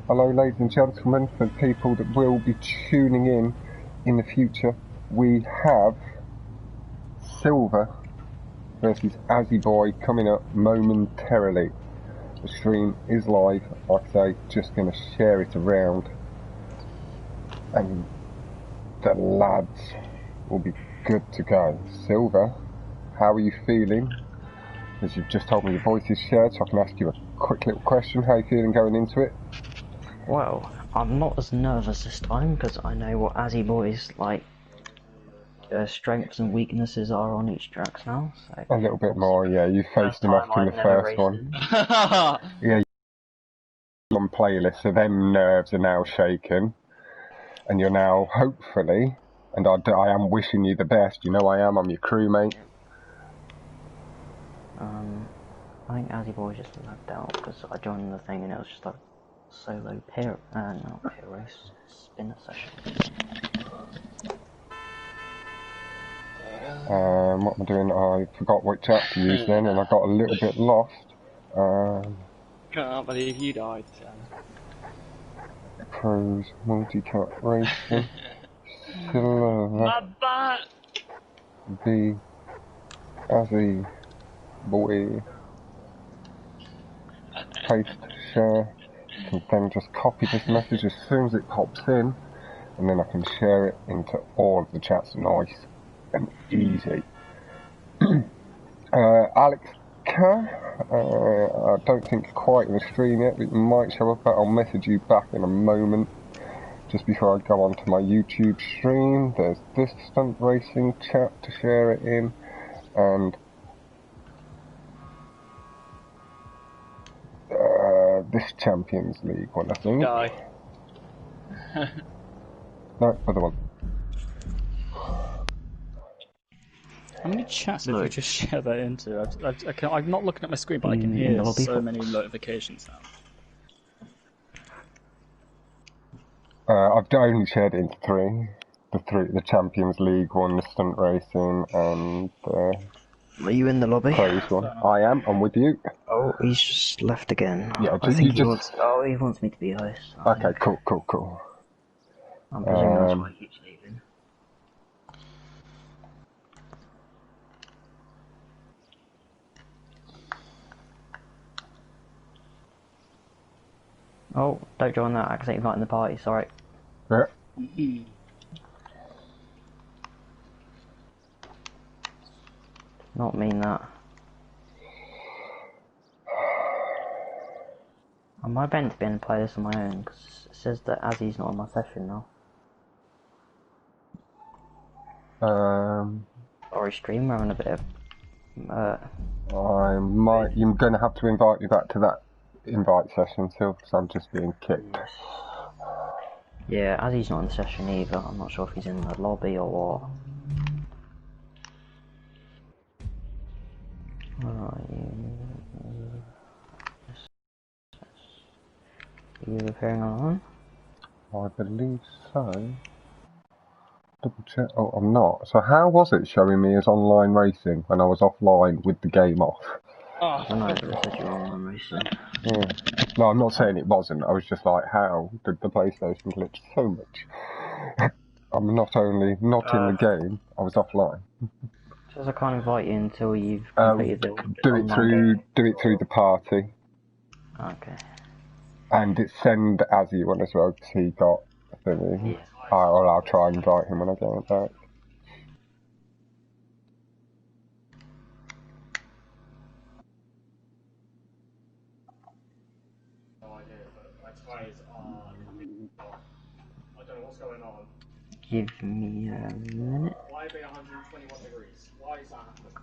Hello, ladies and gentlemen, for people that will be tuning in the future, we have Silver versus Azzy Boy coming up momentarily. The stream is live, like I say, just going to share it around, and the lads will be good to go. Silver, how are you feeling? As you've just told me your voice is shared, so I can ask you a quick little question. How are you feeling going into it? Well, I'm not as nervous this time because I know what Azzy Boy's strengths and weaknesses are on each track now. So A little bit more, yeah. You faced him off in the first one. Yeah, on playlist, so them nerves are now shaken, and you're now hopefully, and I am wishing you the best. You know I am. I'm your crewmate. I think Azzy Boy just lagged out because I joined the thing and it was just a solo pair race spinner session. What am I doing? I forgot which app to use then, and I got a little bit lost. Can't believe you died, Sam. Pros, multi-cut racing, Silver, the Azzy Boy, paste, share, and then just copy this message as soon as it pops in, and then I can share it into all of the chats. Nice and easy. Alex K, I don't think quite in the stream yet, but it might show up, but I'll message you back in a moment. Just before I go on to my YouTube stream, there's this Stunt Racing chat to share it in, and this Champions League one, I think. No, other one. How many chats did you just share that into? I'm not looking at my screen, but I can hear so many notifications now. I've only shared it into three. The Champions League one, the Stunt Racing, and Are you in the lobby? Pros one. I am. I'm with you. Oh, he's just left again. Yeah, I think he wants me to be host. Okay, cool. I'm presuming that's why he keeps leaving. Oh, don't join that, accidentally inviting the party, sorry. Yeah. Not mean that. I might meant to be able to play this on my own, because it says that Azzy's not on my session now. Sorry stream, we're having a bit of... You're going to have to invite me back to that invite session, Sil, because I'm just being kicked. Yes. Yeah, Azzy's not in the session either. I'm not sure if he's in the lobby or what. Where are you? Are you appearing online? I believe so. Double check. Oh, I'm not. So how was it showing me as online racing when I was offline with the game off? I don't know, but it says you're online racing. Yeah. No, I'm not saying it wasn't. I was just like, how did the PlayStation glitch so much? I'm not only not in the game, I was offline. Says I can't invite you until you've completed the do it through the party. Okay. And it send Azzy one as well, because he got a thingy. Yeah. I'll try and invite him when I get back. Give me a minute. Why be 121 degrees? Why is that happening?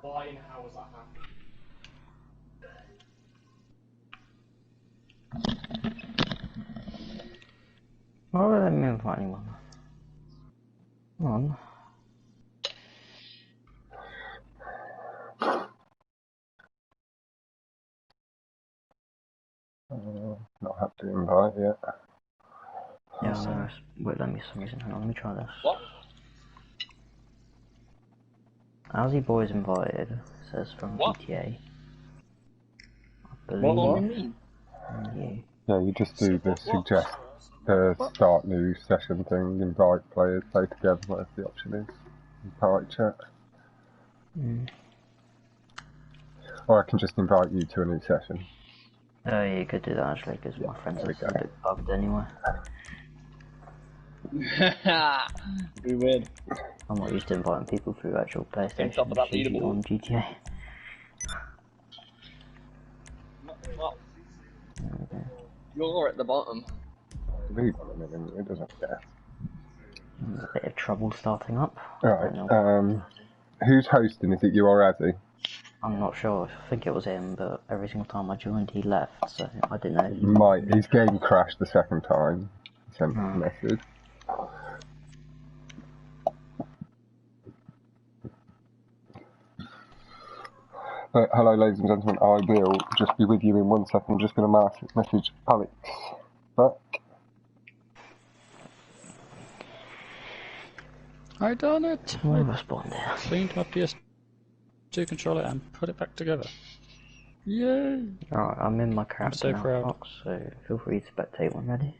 Why and how has that happened? Why would let me invite anyone? Come on. Not have to invite yet. Yeah, no, wait, let me for some reason. Hang on, let me try this. What? Azzy Boy's invited, says from GTA. I believe. What do you mean? You. Yeah, you just do the suggest, start new session thing, invite players, play together, whatever the option is. In party chat. Or I can just invite you to a new session. Oh, yeah, you could do that actually, because my friends are a bit bugged anyway. We win. I'm not used to inviting people through actual PlayStation, that usually on GTA. Well, you're at the bottom. Leave on a minute, it doesn't care. There's a bit of trouble starting up. Right, who's hosting? Is it you or Azzy? I'm not sure. I think it was him, but every single time I joined, he left, so I didn't know. His game crashed the second time. He sent a message. But hello, ladies and gentlemen. I will just be with you in 1 second. I'm just going to message Alex back. I done it. I responded. Cleaned my PS2 controller and put it back together. Yay! Alright, I'm in my character now, Fox, so feel free to spectate when ready.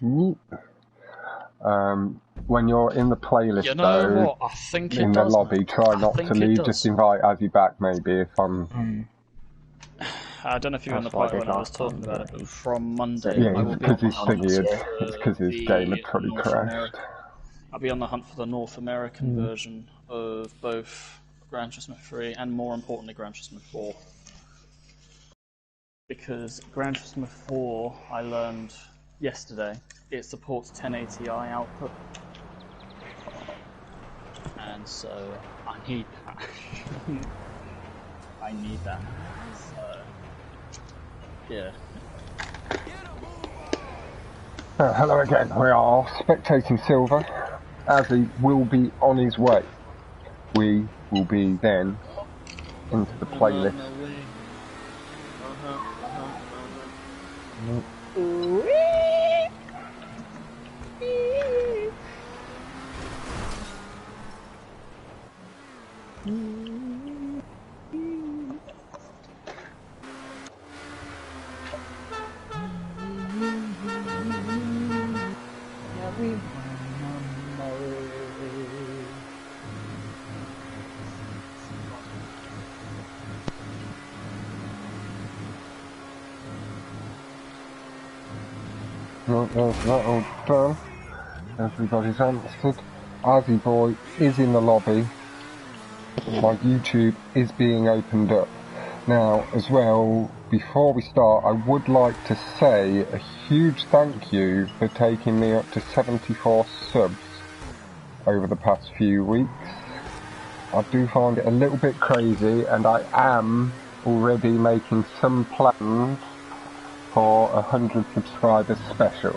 When you're in the playlist, you know what? I think in the lobby, try not to leave. Just invite Azzy back, maybe, if I'm... I don't know if you were in the party when I was talking about it, but from Monday, yeah, it's because his thingy it's because his game had probably crashed. I'll be on the hunt for the North American version of both Gran Turismo 3 and, more importantly, Gran Turismo 4. Because Gran Turismo 4, I learned yesterday, it supports 1080i output. And so, I need that. I need that. So, yeah. Hello again, we are spectating Silver. Azzy will be on his way. We will be then into the playlist. Right, there's that all done. Everybody's answered. Azzy Boy is in the lobby. My YouTube is being opened up. Now, as well, before we start, I would like to say a huge thank you for taking me up to 74 subs over the past few weeks. I do find it a little bit crazy, and I am already making some plans for 100 subscribers special.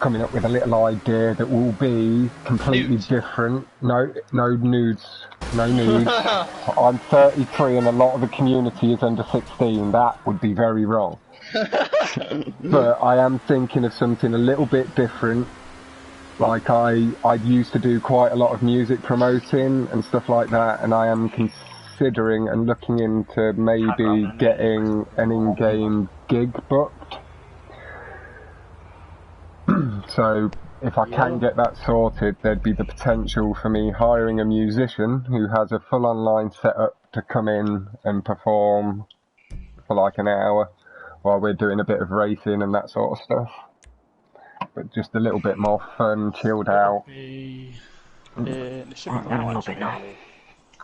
Coming up with a little idea that will be completely different. No nudes. No nudes. I'm 33 and a lot of the community is under 16. That would be very wrong. But I am thinking of something a little bit different. Like I used to do quite a lot of music promoting and stuff like that, and I am considering and looking into maybe getting an in-game gig booked. So if I can get that sorted, there'd be the potential for me hiring a musician who has a full online setup to come in and perform for like an hour while we're doing a bit of racing and that sort of stuff. But just a little bit more fun, chilled out. It should be now, actually.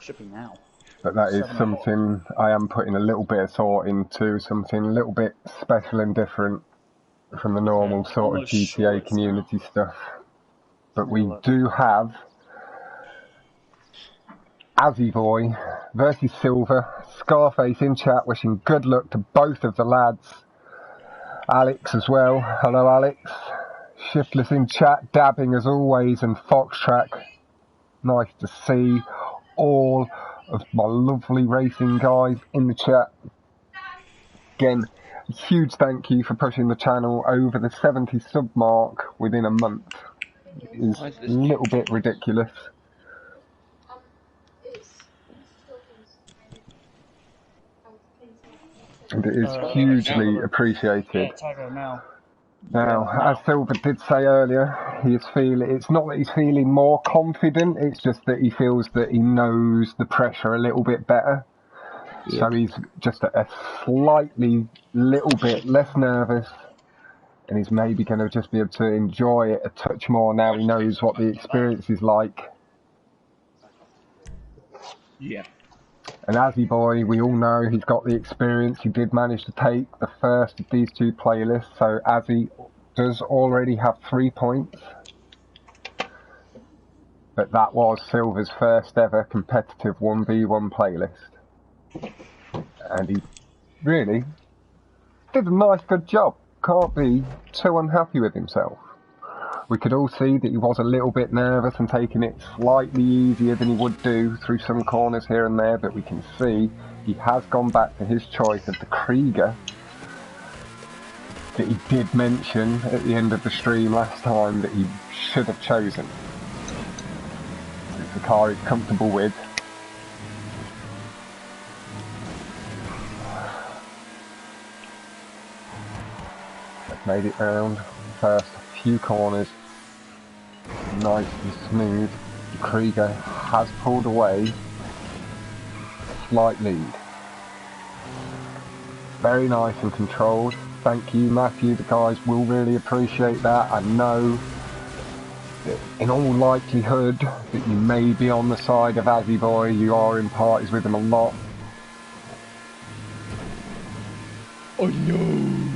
Should be now. But that is something I am putting a little bit of thought into, something a little bit special and different from the normal sort of GTA community stuff. But we do have Azzy Boy versus Silver. Scarface in chat wishing good luck to both of the lads. Alex as well. Hello Alex. Shiftless in chat, dabbing as always, and Foxtrack. Nice to see all of my lovely racing guys in the chat. Again, a huge thank you for pushing the channel over the 70 sub mark within a month. It is a little bit ridiculous. And it is hugely appreciated. Yeah, Tiger now. Now, as Silver did say earlier, it's not that he's feeling more confident, it's just that he feels that he knows the pressure a little bit better. Yep. So he's just a slightly little bit less nervous, and he's maybe going to just be able to enjoy it a touch more now he knows what the experience is like. Yeah. And Azzy Boy, we all know he's got the experience. He did manage to take the first of these two playlists, so Azzy does already have 3 points. But that was Silver's first ever competitive 1v1 playlist. And he really did a nice good job. Can't be too unhappy with himself. We could all see that he was a little bit nervous and taking it slightly easier than he would do through some corners here and there, but we can see he has gone back to his choice of the Krieger that he did mention at the end of the stream last time that he should have chosen. It's the car he's comfortable with. That's made it round first few corners, nice and smooth. The Krieger has pulled away a slight lead. Very nice and controlled. Thank you, Matthew. The guys will really appreciate that. I know that in all likelihood that you may be on the side of Azzy Boy. You are in parties with him a lot. Oh no!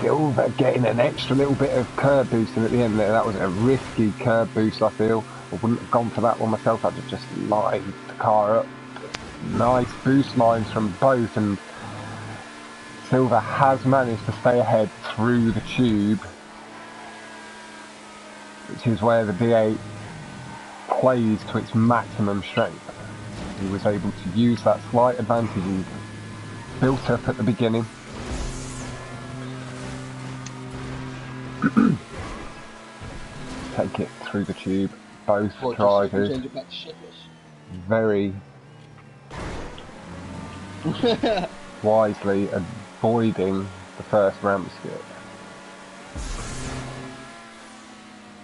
Silver getting an extra little bit of curb boosting at the end there. That was a risky curb boost, I feel. I wouldn't have gone for that one myself. I'd have just lined the car up. Nice boost lines from both, and Silver has managed to stay ahead through the tube, which is where the D8 plays to its maximum strength. He was able to use that slight advantage he built up at the beginning. Take it through the tube. Both drivers very wisely avoiding the first ramp skip.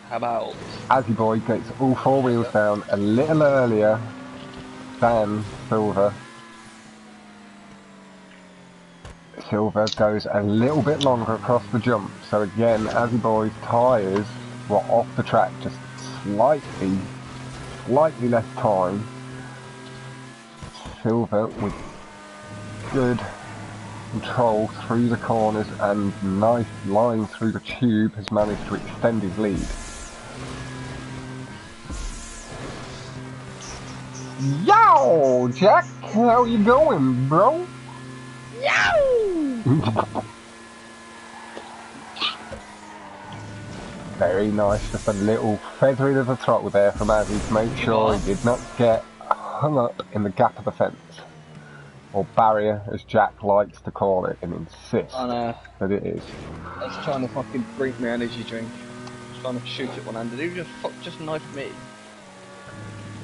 How about Azzy Boy gets all four wheels down a little earlier than Silver. Silver goes a little bit longer across the jump, so again Azzy Boy's tyres were off the track just slightly less time. Silver with good control through the corners and nice line through the tube has managed to extend his lead. Yo, Jack, how you going, bro? Very nice, just a little feathering of the throttle there from Azzy to make sure he did not get hung up in the gap of the fence. Or barrier, as Jack likes to call it and insists that it is. I was trying to fucking drink my energy drink. I was trying to shoot it one-handed. Who just knifed me?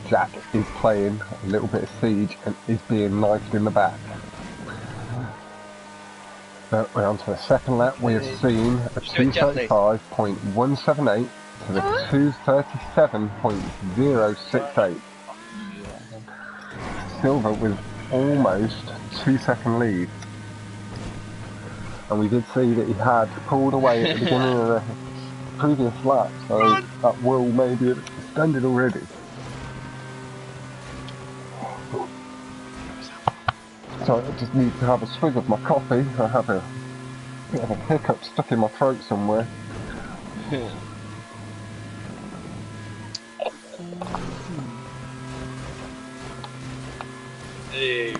Jack is playing a little bit of Siege and is being knifed in the back. But we're on to the second lap. We have seen a 235.178 to the 237.068. Silver with almost 2-second lead. And we did see that he had pulled away at the beginning of the previous lap, so that will maybe have extended already. So I just need to have a swig of my coffee. I have a bit of a hiccup stuck in my throat somewhere. Hey.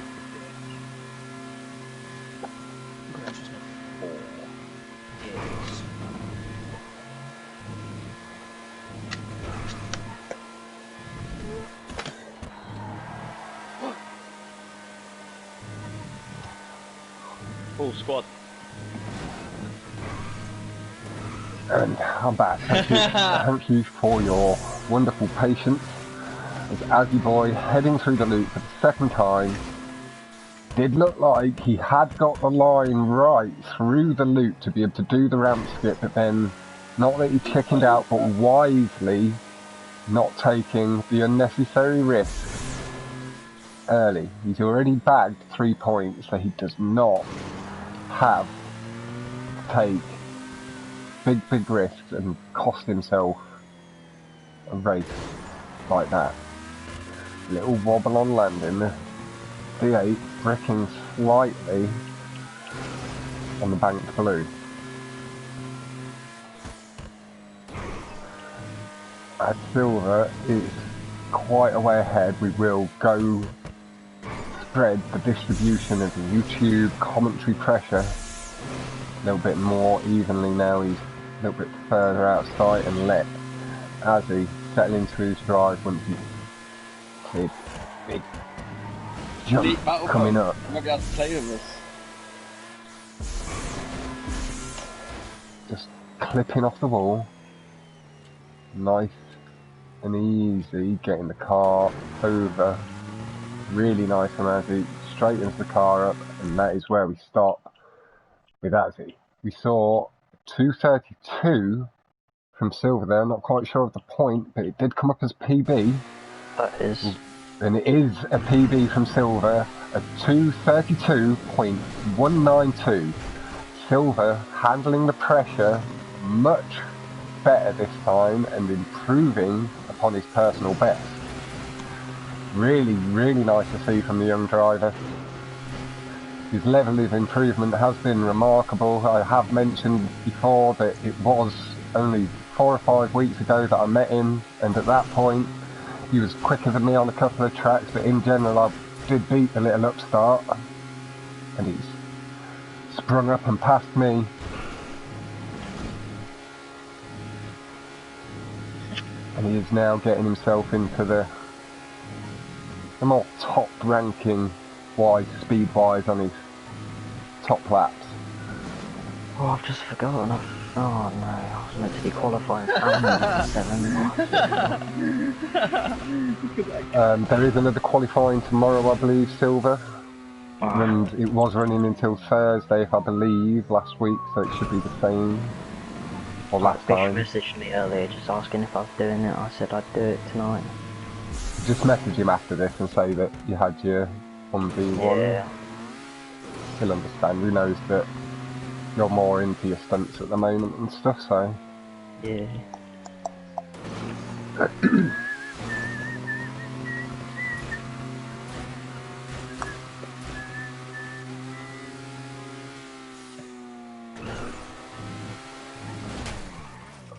Full squad. And I'm back. Thank you for your wonderful patience. As Azzy Boy heading through the loop for the second time. did look like he had got the line right through the loop to be able to do the ramp skip, but then, not that he chickened out, but wisely not taking the unnecessary risk early. He's already bagged 3 points, so he does not have to take big risks and cost himself a race like that. Little wobble on landing, the D8 bricking slightly on the banked blue. As Silver is quite a way ahead, we will go spread the distribution of the YouTube commentary pressure a little bit more evenly now. He's a little bit further out of sight and let Azzy settle into his drive once he's big jump coming up. I might be able to play with this. Just clipping off the wall. Nice and easy, getting the car over. Really nice from Azzy. Straightens the car up, and that is where we stop with Azzy. We saw 2:32 from Silver there. I'm not quite sure of the point, but it did come up as PB. That is. And it is a PB from Silver, a 2:32.192. Silver handling the pressure much better this time and improving upon his personal best. Really, really nice to see from the young driver. His level of improvement has been remarkable. I have mentioned before that it was only 4 or 5 weeks ago that I met him, and at that point he was quicker than me on a couple of tracks, but in general I did beat the little upstart, and he's sprung up and passed me. And he is now getting himself into the more top ranking wise, speed wise on his top laps. Oh, I've just forgotten. Oh no, I was meant to be qualifying for 7. There is another qualifying tomorrow, I believe, Silver. And it was running until Thursday, if I believe, last week, so it should be the same. Or last time. Bish messaged me earlier just asking if I was doing it. I said I'd do it tonight. Just message him after this and say that you had your 1v1. Yeah. He'll understand. He knows that you're more into your stunts at the moment and stuff, so... Yeah.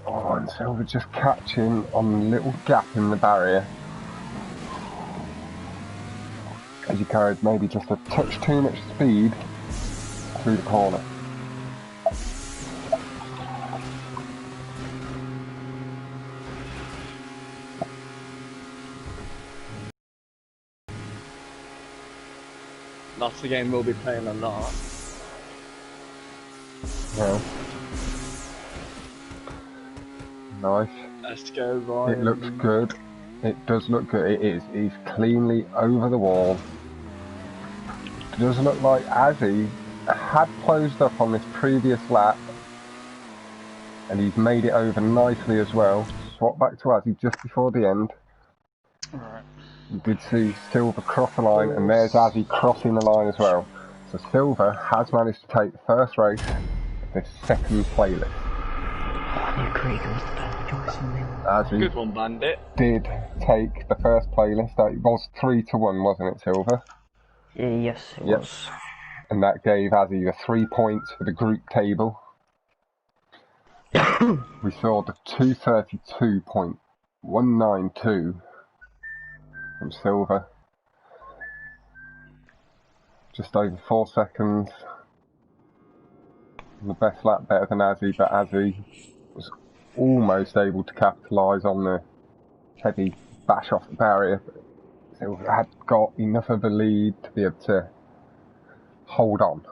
Oh, and Silver just catching on a little gap in the barrier. As you carried maybe just a touch too much speed through the corner. That's a game we'll be playing a lot. Yeah. Nice. Let's go, Ryan. It looks good. It does look good. It is. He's cleanly over the wall. It does look like Azzy had closed up on this previous lap, and he's made it over nicely as well. Swap back to Azzy just before the end. Alright. You did see Silver cross the line, and there's Azzy crossing the line as well. So Silver has managed to take the first race of this second playlist. I knew Krieger was the best choice in there. Azzy Good one, Bandit. did take the first playlist. It was 3-1, wasn't it, Silver? Yes, it Yep. was. And that gave Azzy the 3 points for the group table. We saw the 2:32.192 from Silver. Just over 4 seconds. The best lap better than Azzy, but Azzy was almost able to capitalise on the heavy bash off the barrier. Silver had got enough of a lead to be able to hold on.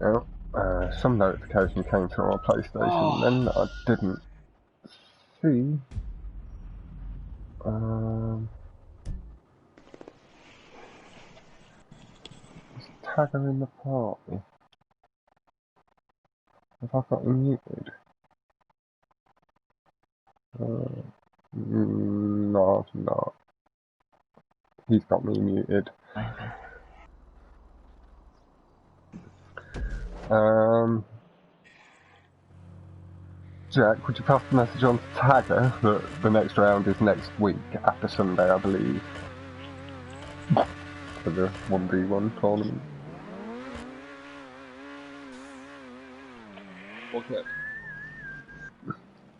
Now, some notification came through on my PlayStation then that I didn't see. Tagger in the party? Have I got him muted? No, I've not. He's got me muted. Okay. Jack, would you pass the message on to Tagger that the next round is next week, after Sunday, I believe, for the 1v1 tournament? Okay.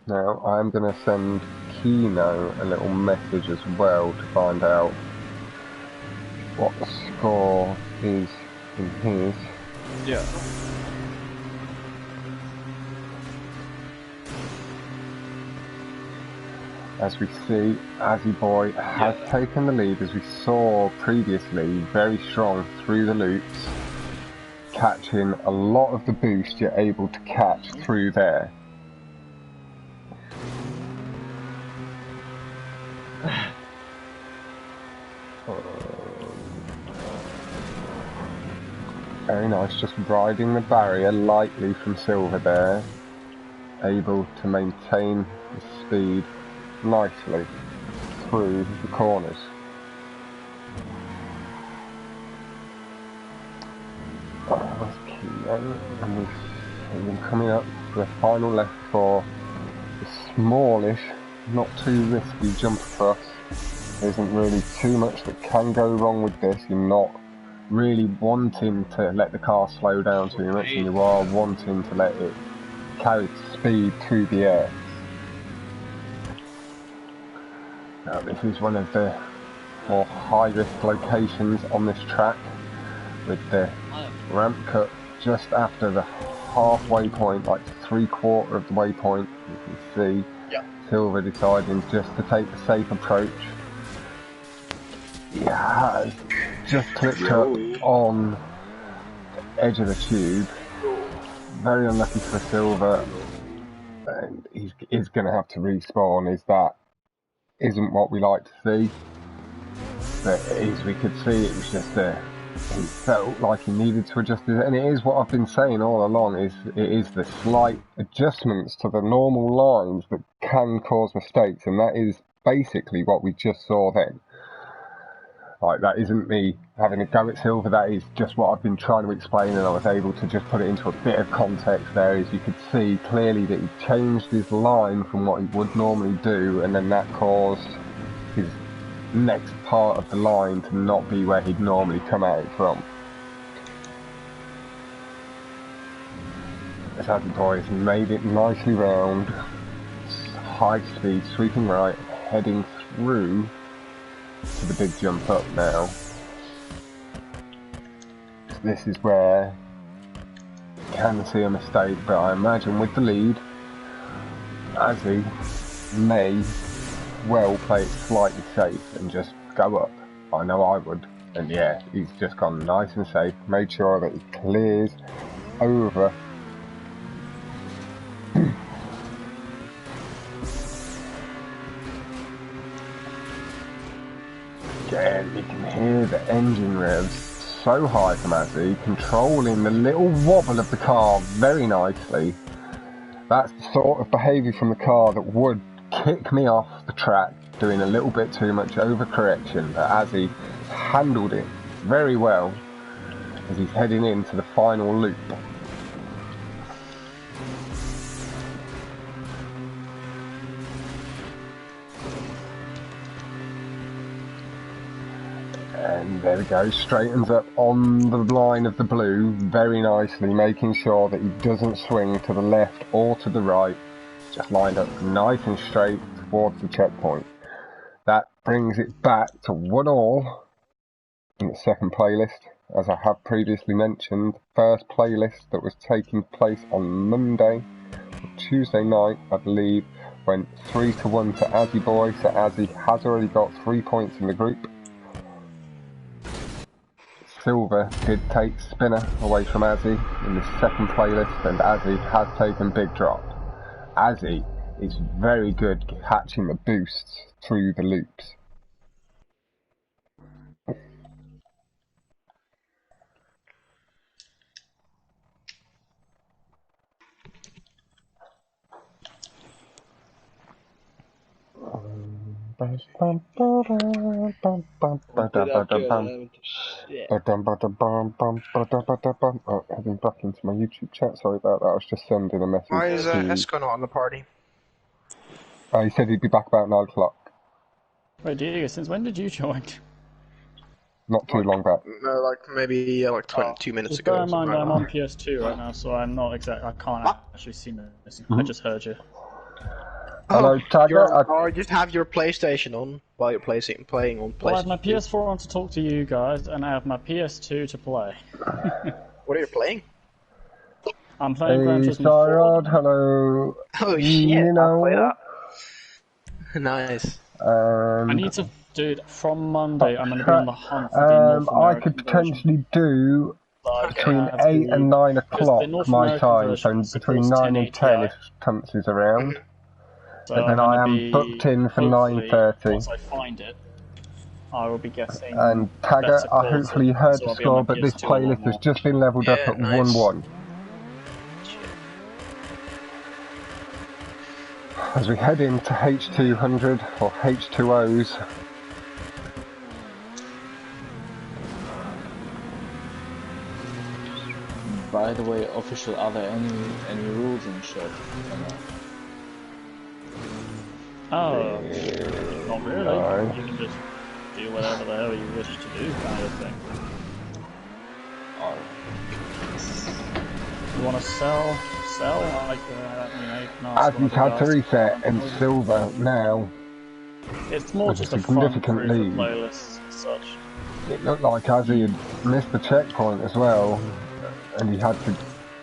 Now, I'm going to send Kino a little message as well to find out what the score is in his. Yeah. As we see, Azzy Boy has taken the lead, as we saw previously, very strong through the loops, catching a lot of the boost you're able to catch through there. Very nice, just riding the barrier lightly from Silver there, able to maintain the speed nicely through the corners. That's Kino, and we've been coming up to the final left for the smallish, not too risky jump across. There isn't really too much that can go wrong with this. You're not really wanting to let the car slow down too much, and you are wanting to let it carry speed through the air. Now, this is one of the more high-risk locations on this track, with the ramp cut just after the halfway point, like 3/4 of the way point. You can see Silver deciding just to take the safe approach. He has just clipped up on the edge of the tube. Very unlucky for Silver, and he's going to have to respawn. That isn't what we like to see, but as we could see, it was just he felt like he needed to adjust it, and it is what I've been saying all along, it is the slight adjustments to the normal lines that can cause mistakes, and that is basically what we just saw then. Like, that isn't me having a go at Silver, that is just what I've been trying to explain, and I was able to just put it into a bit of context there, as you could see clearly that he changed his line from what he would normally do, and then that caused his next part of the line to not be where he'd normally come at it from. This Azzy Boy has made it nicely round, high speed, sweeping right, heading through to the big jump up now. This is where you can see a mistake, but I imagine with the lead, Azzy may well play it slightly safe and just go up. I know I would, and yeah, he's just gone nice and safe, made sure that he clears over. Again, you can hear the engine revs so high from Azzy, controlling the little wobble of the car very nicely. That's the sort of behaviour from the car that would kick me off the track, doing a little bit too much overcorrection, but Azzy handled it very well as he's heading into the final loop. And there we go, straightens up on the line of the blue very nicely, making sure that he doesn't swing to the left or to the right, just lined up nice and straight towards the checkpoint. That brings it back to 1-1 in the second playlist. As I have previously mentioned, the first playlist that was taking place on Monday, or Tuesday night I believe, went 3-1 to Azzy Boy, so Azzy has already got 3 points in the group. Silver did take Spinner away from Azzy in the second playlist, and Azzy has taken Big Drop. Azzy is very good catching the boosts through the loops. Oh, heading back into my YouTube chat. Sorry about that. I was just sending a message. Why is Esco not on the party? He said he'd be back about 9 o'clock. Wait, Diego, since when did you join? Not too long back. No, like maybe like 22 minutes Just ago. bear in mind, something I'm like on PS2 right now, so I'm not exact. I can't actually see this. I just heard you. Hello, Tagger. Or just have your PlayStation on while you're playing on PlayStation. Well, I have my PS4 on to talk to you guys, and I have my PS2 to play. What are you playing? I'm playing Gran Turismo 4. Hello. Oh shit! I'll play that. Nice. I need to, dude. From Monday, I'm going to be on the hunt for the North American I could potentially do between 8 and 9 o'clock my time, so between 9 and 10 if Tunts is around. So But then I am booked in for 9:30. Once I find it, I will be guessing. And Tagger, I hopefully you heard the score, but this playlist has just been leveled up at 1-1. As we head into H200 or H2Os. By the way, official, are there any rules and shit? Oh, not really. No. You can just do whatever the hell you wish to do, kind of thing. Oh. You want to sell? Like, you know, you can ask Azzy's had to reset, and Silver now. It's more just a significant fun lead. playlist and such. It looked like Azzy had missed the checkpoint as well, and he had to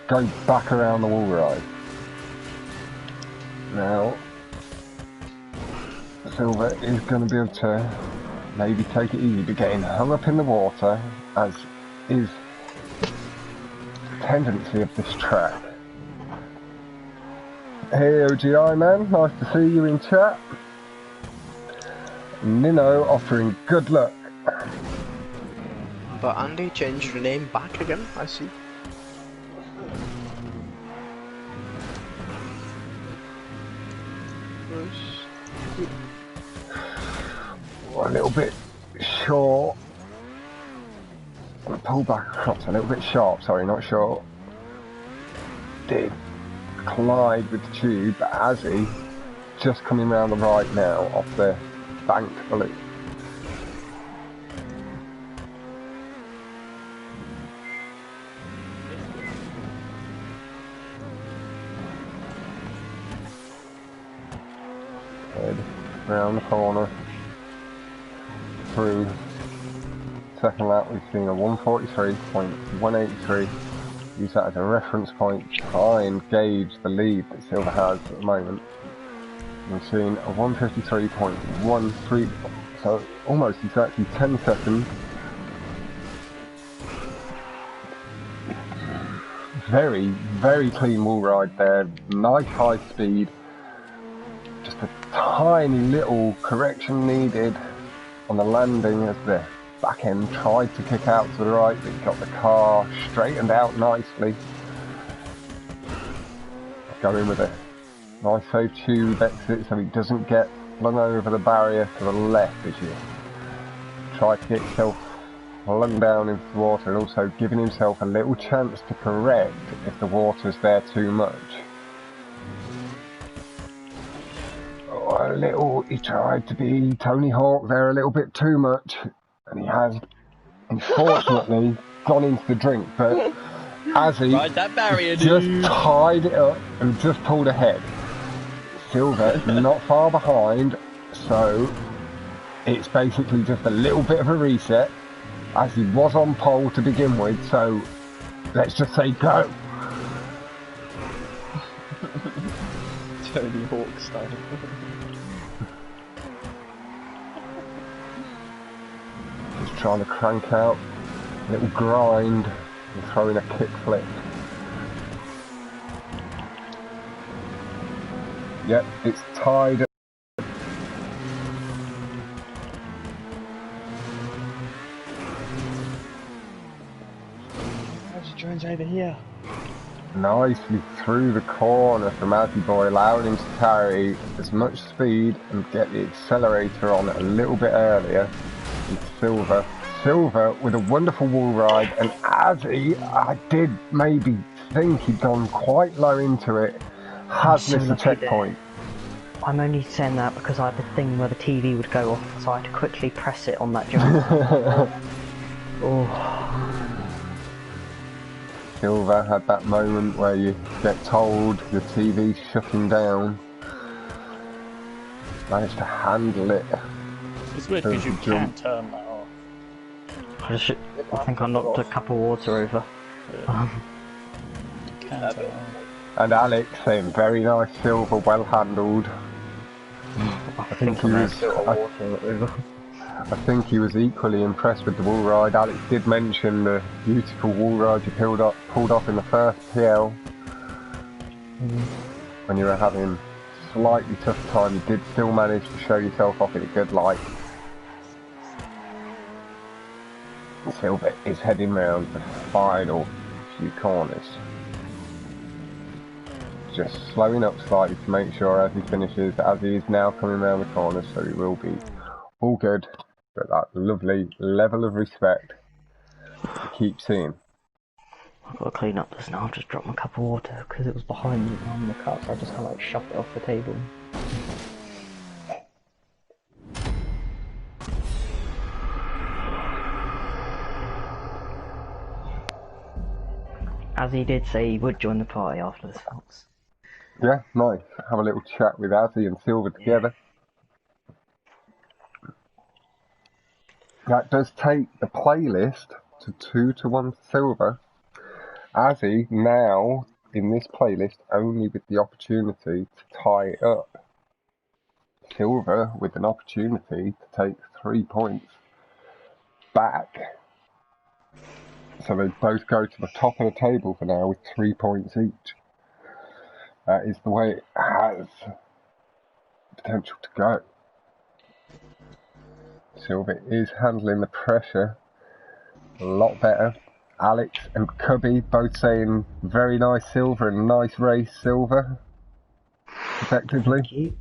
go back around the wall ride. Now, Silver is going to be able to maybe take it easy, but getting hung up in the water, as is the tendency of this track. Hey OGI man, nice to see you in chat. Nino offering good luck. But Andy changed the name back again, I see. A little bit short. Pull back across a little bit sharp, sorry, not short. Did collide with the tube, but Azzy just coming round the right now off the bank below. Head round the corner. Through second lap, we've seen a 143.183. Use that as a reference point, try and gauge the lead that Silver has at the moment. We've seen a 153.13, so almost exactly 10 seconds. Very, very clean wall ride there, nice high speed. Just a tiny little correction needed on the landing as the back end tried to kick out to the right, but he got the car straightened out nicely. Going with a nice safe tube exit so he doesn't get flung over the barrier to the left as you try to get yourself flung down into the water, and also giving himself a little chance to correct if the water's there too much. He tried to be Tony Hawk there a little bit too much, and he has unfortunately gone into the drink, but Azzy that barrier, just tied it up and just pulled ahead. Silver not far behind, so it's basically just a little bit of a reset, as he was on pole to begin with, so let's just say go. Tony Hawk style. Just trying to crank out a little grind and throw in a kick flip. Yep, it's tied. Azzy joins over here. nicely through the corner from Azzy Boy, allowing him to carry as much speed and get the accelerator on a little bit earlier. And Silver with a wonderful wall ride, and Azzy, I did maybe think he'd gone quite low into it, has missed the checkpoint. I'm only saying that because I had the thing where the TV would go off, so I had to quickly press it on that jump. Oh. Silver had that moment where you get told the TV's shutting down. Managed to handle it. It's weird because you can turn that off. I think I knocked a cup of water over. Yeah. You can turn it off. And Alex saying, very nice Silver, well handled. I think he was equally impressed with the wall ride. Alex did mention the beautiful wall ride you pulled off in the first PL. When you were having a slightly tough time, you did still manage to show yourself off in a good light. Silver is heading round the final few corners. Just slowing up slightly to make sure as he finishes, as he is now coming around the corner, so he will be all good. But that lovely level of respect to keep seeing. I've got to clean up this now. I've just dropped my cup of water because it was behind me on the cup, so I just kind of like shoved it off the table. As he did say he would join the party after this, Fox. Yeah, nice. Have a little chat with Azzy and Silver together. That does take the playlist to 2-1 Silver. Azzy now, in this playlist, only with the opportunity to tie it up. Silver with an opportunity to take 3 points back. So they both go to the top of the table for now with 3 points each. That is the way it has potential to go. Silver is handling the pressure a lot better. Alex and Cubby both saying very nice Silver and nice race Silver, effectively.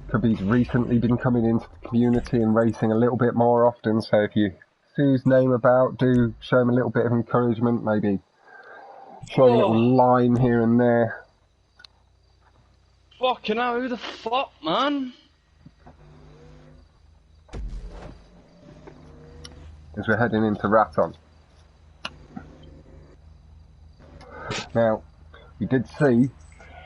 Cubby's recently been coming into the community and racing a little bit more often, so if you see his name about, do show him a little bit of encouragement, maybe show him a little line here and there. Fucking hell, who the fuck, man? As we're heading into Raton. Now, we did see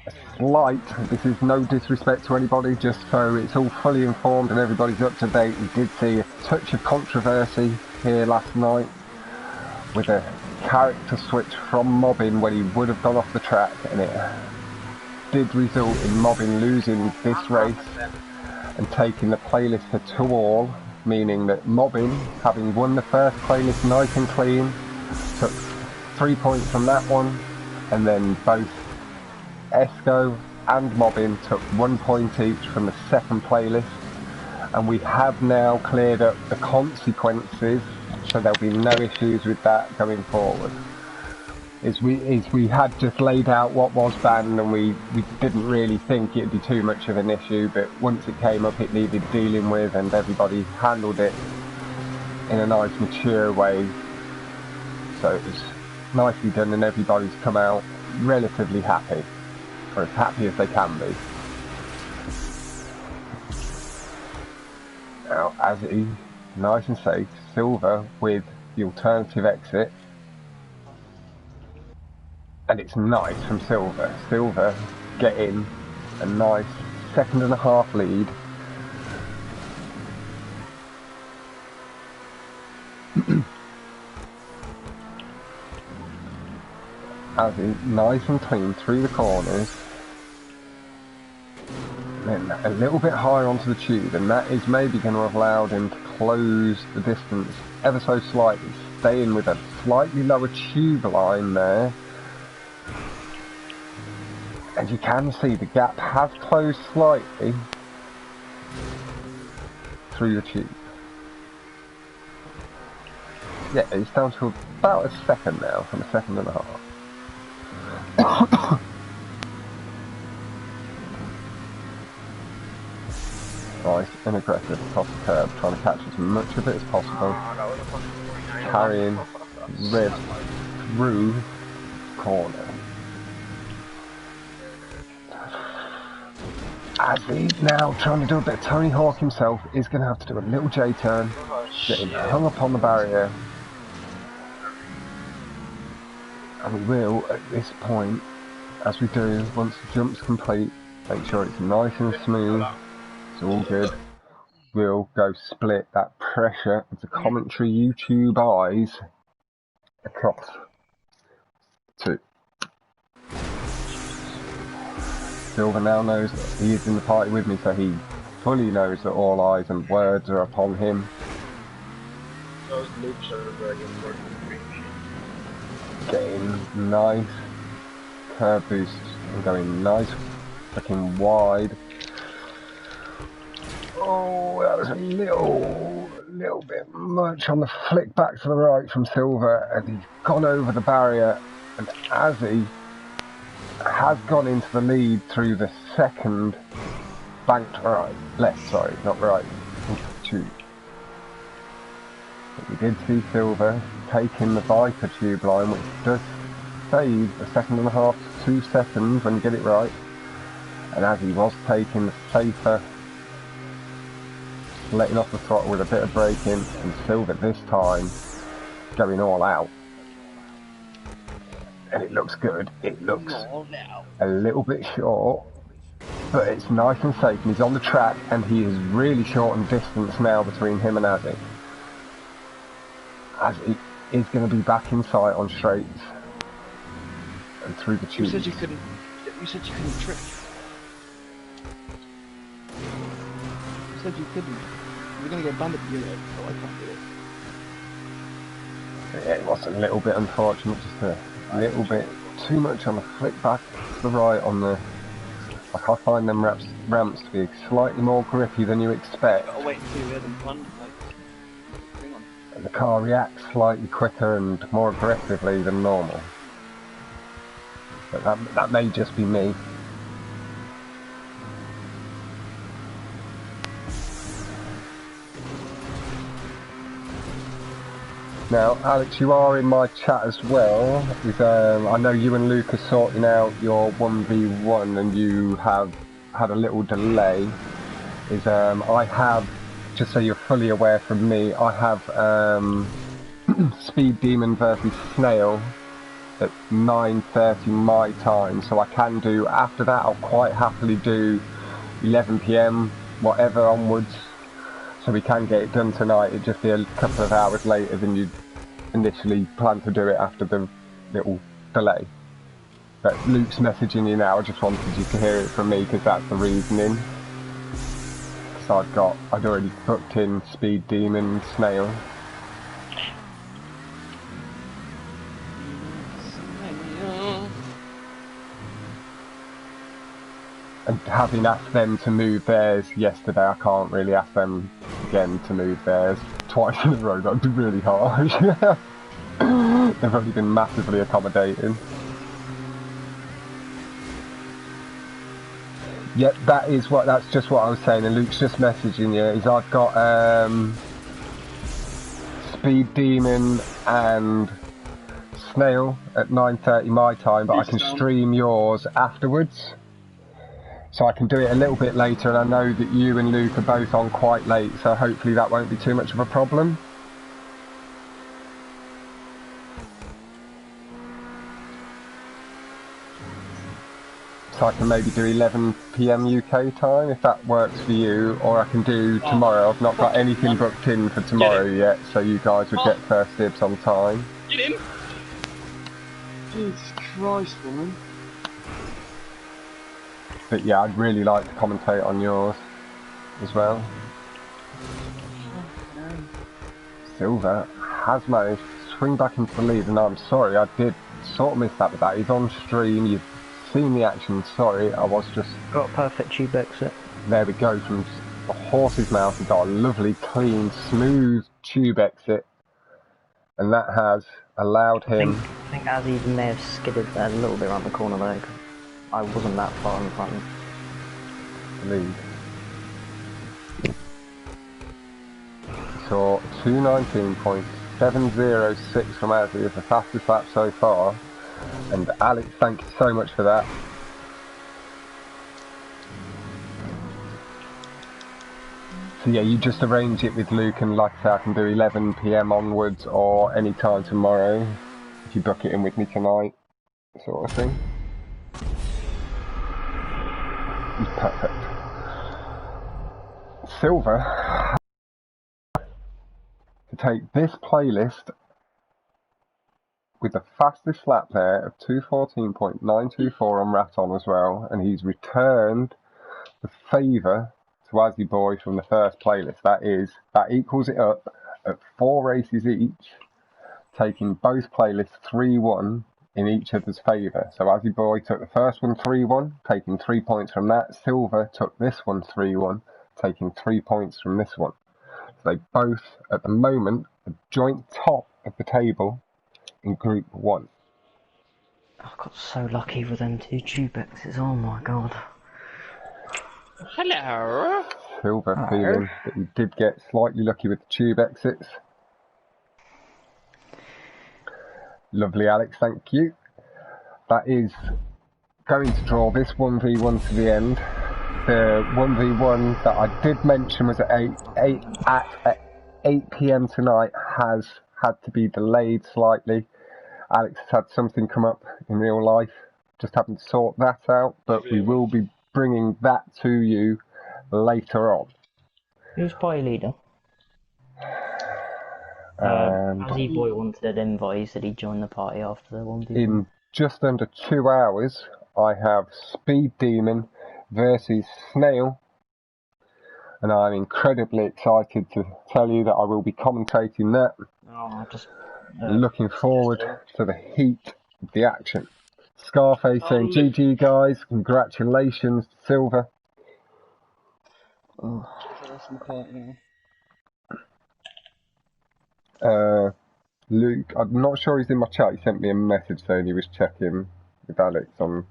a slight, this is no disrespect to anybody, just so it's all fully informed and everybody's up to date, we did see a touch of controversy here last night with a character switch from Mobbin when he would have gone off the track, and it did result in Mobbin losing this race and taking the playlist for 2-all, meaning that Mobbin, having won the first playlist nice and clean, took 3 points from that one, and then both Esco and Mobbin took 1 point each from the second playlist, and we have now cleared up the consequences, so there'll be no issues with that going forward. We had just laid out what was banned, and we didn't really think it'd be too much of an issue, but once it came up it needed dealing with, and everybody handled it in a nice mature way, so it was nicely done and everybody's come out relatively happy, or as happy as they can be. Now Azzy, nice and safe, Silver with the alternative exit. And it's nice from Silver. Silver getting a nice 2.5 lead. Azzy nice and clean through the corners. Then a little bit higher onto the tube, and that is maybe going to have allowed him to close the distance ever so slightly, staying with a slightly lower tube line there. And you can see the gap has closed slightly through the tube. Yeah, it's down to about a second now, from a second and a half. Nice and aggressive across the curb, trying to catch as much of it as possible. Carrying Red through corner. Azzy now trying to do a bit of Tony Hawk himself, is going to have to do a little J-turn, getting hung up on the barrier. And we will, at this point, as we do, once the jump's complete, make sure it's nice and smooth, it's all good. We'll go split that pressure of the commentary YouTube eyes across to Silver now knows that he is in the party with me, so he fully knows that all eyes and words are upon him. Those loops are very important. Getting nice curve boosts and going nice looking wide. Oh, that was a little bit much on the flick back to the right from Silver, and he's gone over the barrier, and Azzy has gone into the lead through the second banked right, left, sorry, not right, into the tube. But we did see Silver taking the Viper tube line, which does save a second and a half to 2 seconds when you get it right, and as he was taking the safer, letting off the throttle with a bit of braking, and Silver this time going all out. And it looks good. It looks a little bit short, but it's nice and safe, and he's on the track, and he is really short in distance now between him and Azzy. Azzy is going to be back in sight on straights and through the tube. You said you couldn't trick. You said you couldn't. You're going to get banned at the unit, so I can't do it. Yeah, it was a little bit unfortunate, just a little bit too much on the flick back to the right on the... Like, I find them ramps to be slightly more grippy than you expect. Gotta wait until you hear them plan, like, hang on. And the car reacts slightly quicker and more aggressively than normal. But that may just be me. Now, Alex, you are in my chat as well. I know you and Luke are sorting out your 1v1 and you have had a little delay. I have, just so you're fully aware from me, I have Speed Demon versus Snail at 9:30 my time, so I can do, after that I'll quite happily do 11 PM, whatever onwards. So we can get it done tonight. It'd just be a couple of hours later than you initially planned to do it after the little delay. But Luke's messaging you now. I just wanted you to hear it from me because that's the reasoning. So I'd already booked in Speed Demon Snail. And having asked them to move theirs yesterday, I can't really ask them again to move theirs twice in a row. That'd be really harsh. They've already been massively accommodating. Yep, that's just what I was saying, and Luke's just messaging you, is I've got Speed Demon and Snail at 9:30 my time, but I can stream yours afterwards. So I can do it a little bit later, and I know that you and Luke are both on quite late, so hopefully that won't be too much of a problem. So I can maybe do 11 PM UK time, if that works for you, or I can do tomorrow. I've not got anything booked in for tomorrow yet, so you guys would get first dibs on time. Get in! Jesus Christ, woman. But yeah, I'd really like to commentate on yours as well. Silver has managed to swing back into the lead, and I'm sorry, I did sort of miss that with that. He's on stream, you've seen the action, sorry, I was just... Got a perfect tube exit. There we go, from the horse's mouth, we've got a lovely, clean, smooth tube exit. and that has allowed him. I think Azzy may have skidded a little bit around the corner though. I wasn't that far in front. Lead. So 2:19.706 from Azzy is the fastest lap so far, and Alex, thank you so much for that. So yeah, you just arrange it with Luke, and like I say, I can do 11 PM onwards or any time tomorrow if you book it in with me tonight, sort of thing. Perfect. Silver to take this playlist with the fastest lap there of 2:14.924 on Raton as well, and he's returned the favour to Azzy Boy from the first playlist. That equals it up at 4 races each, taking both playlists 3-1 in each other's favour. So Azzy Boy took the first one 3-1, taking 3 points from that. Silver took this one 3-1, taking 3 points from this one. So they both, at the moment, are joint top of the table in Group 1. I got so lucky with them 2 tube exits, oh my god. Hello. Silver feeling that he did get slightly lucky with the tube exits. Lovely, Alex, thank you. That is going to draw this 1v1 to the end. The 1v1 that I did mention was at 8 PM tonight has had to be delayed slightly. Alex has had something come up in real life, just having to sort that out, but we will be bringing that to you later on. Who's party leader? Azzy Boy wanted an invite, he said he'd join the party after the 1v1. In just under 2 hours, I have Speed Demon versus Snail, and I'm incredibly excited to tell you that I will be commentating that. Looking forward to the heat of the action. Scarface saying, GG guys, congratulations to Silver. Luke, I'm not sure he's in my chat, he sent me a message saying he was checking with Alex on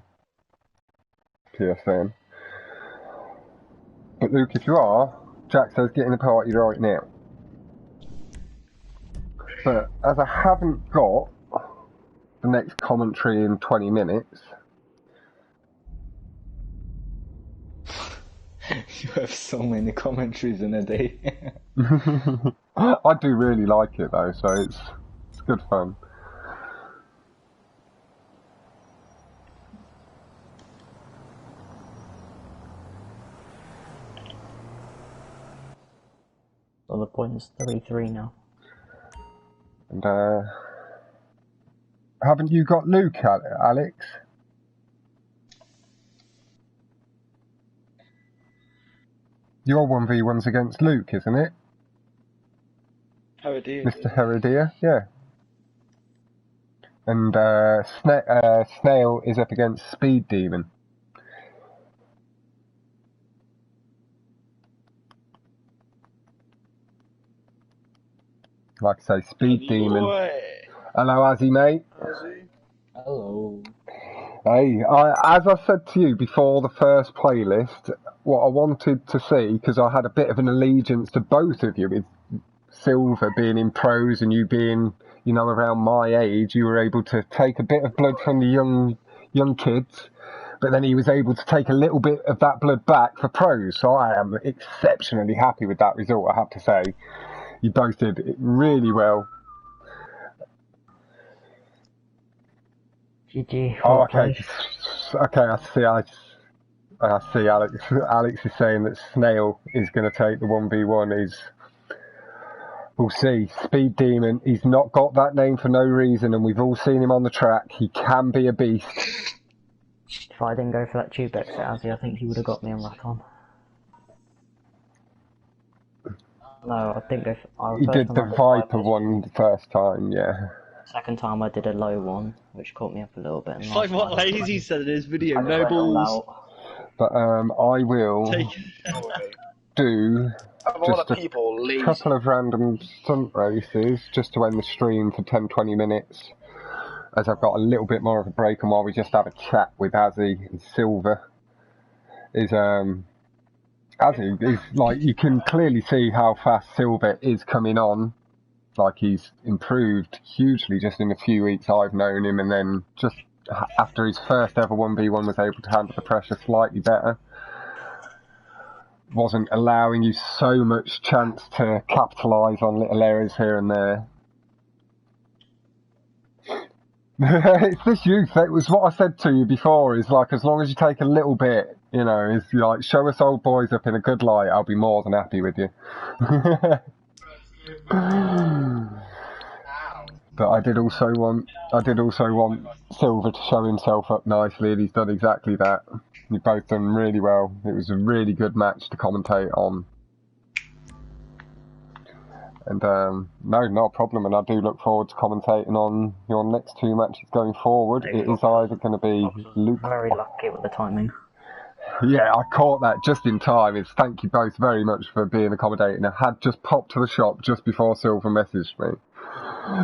PSN. But Luke, if you are, Jack says get in the party right now. But as I haven't got the next commentary in 20 minutes... You have so many commentaries in a day. I do really like it though, so it's good fun. Well, the point is 3-3 now. And haven't you got Luke, Alex? Your 1v1's against Luke, isn't it? Heredia. Mr. Heredia, yeah. And Snail is up against Speed Demon. Like I say, Speed Demon. Hello, Azzy, mate. Azzy. Hello. Hey, as I said to you before the first playlist, what I wanted to see, because I had a bit of an allegiance to both of you, with Silver being in pros and you being, you know, around my age, you were able to take a bit of blood from the young kids, but then he was able to take a little bit of that blood back for pros. So I am exceptionally happy with that result, I have to say. You both did it really well. GG. Oh, okay. Okay, I see Alex. Alex is saying that Snail is going to take the 1v1. We'll see. Speed Demon, he's not got that name for no reason, and we've all seen him on the track. He can be a beast. If I didn't go for that tube exit, Azzy, I think he would have got me on Raton. No, I didn't go for... He did the Viper one the first time, yeah. Second time I did a low one, which caught me up a little bit. It's like what Lazy said in his video, no balls. But I will do Of all the people, lazy. Couple of random stunt races just to end the stream for 10-20 minutes, as I've got a little bit more of a break, and while we just have a chat with Azzy and Silver. Azzy is like, you can clearly see how fast Silver is coming on. Like, he's improved hugely just in the few weeks I've known him, and then just after his first ever 1v1 was able to handle the pressure slightly better. Wasn't allowing you so much chance to capitalise on little errors here and there. It's this youth. It was what I said to you before, is like, as long as you take a little bit, you know, is like, show us old boys up in a good light, I'll be more than happy with you. But I did also want Silver to show himself up nicely, and he's done exactly that. You've both done really well. It was a really good match to commentate on. And no, not a problem, and I do look forward to commentating on your next two matches going forward. It is either going to be Luke... Very lucky with the timing. Yeah, I caught that just in time. Thank you both very much for being accommodating. I had just popped to the shop just before Silver messaged me.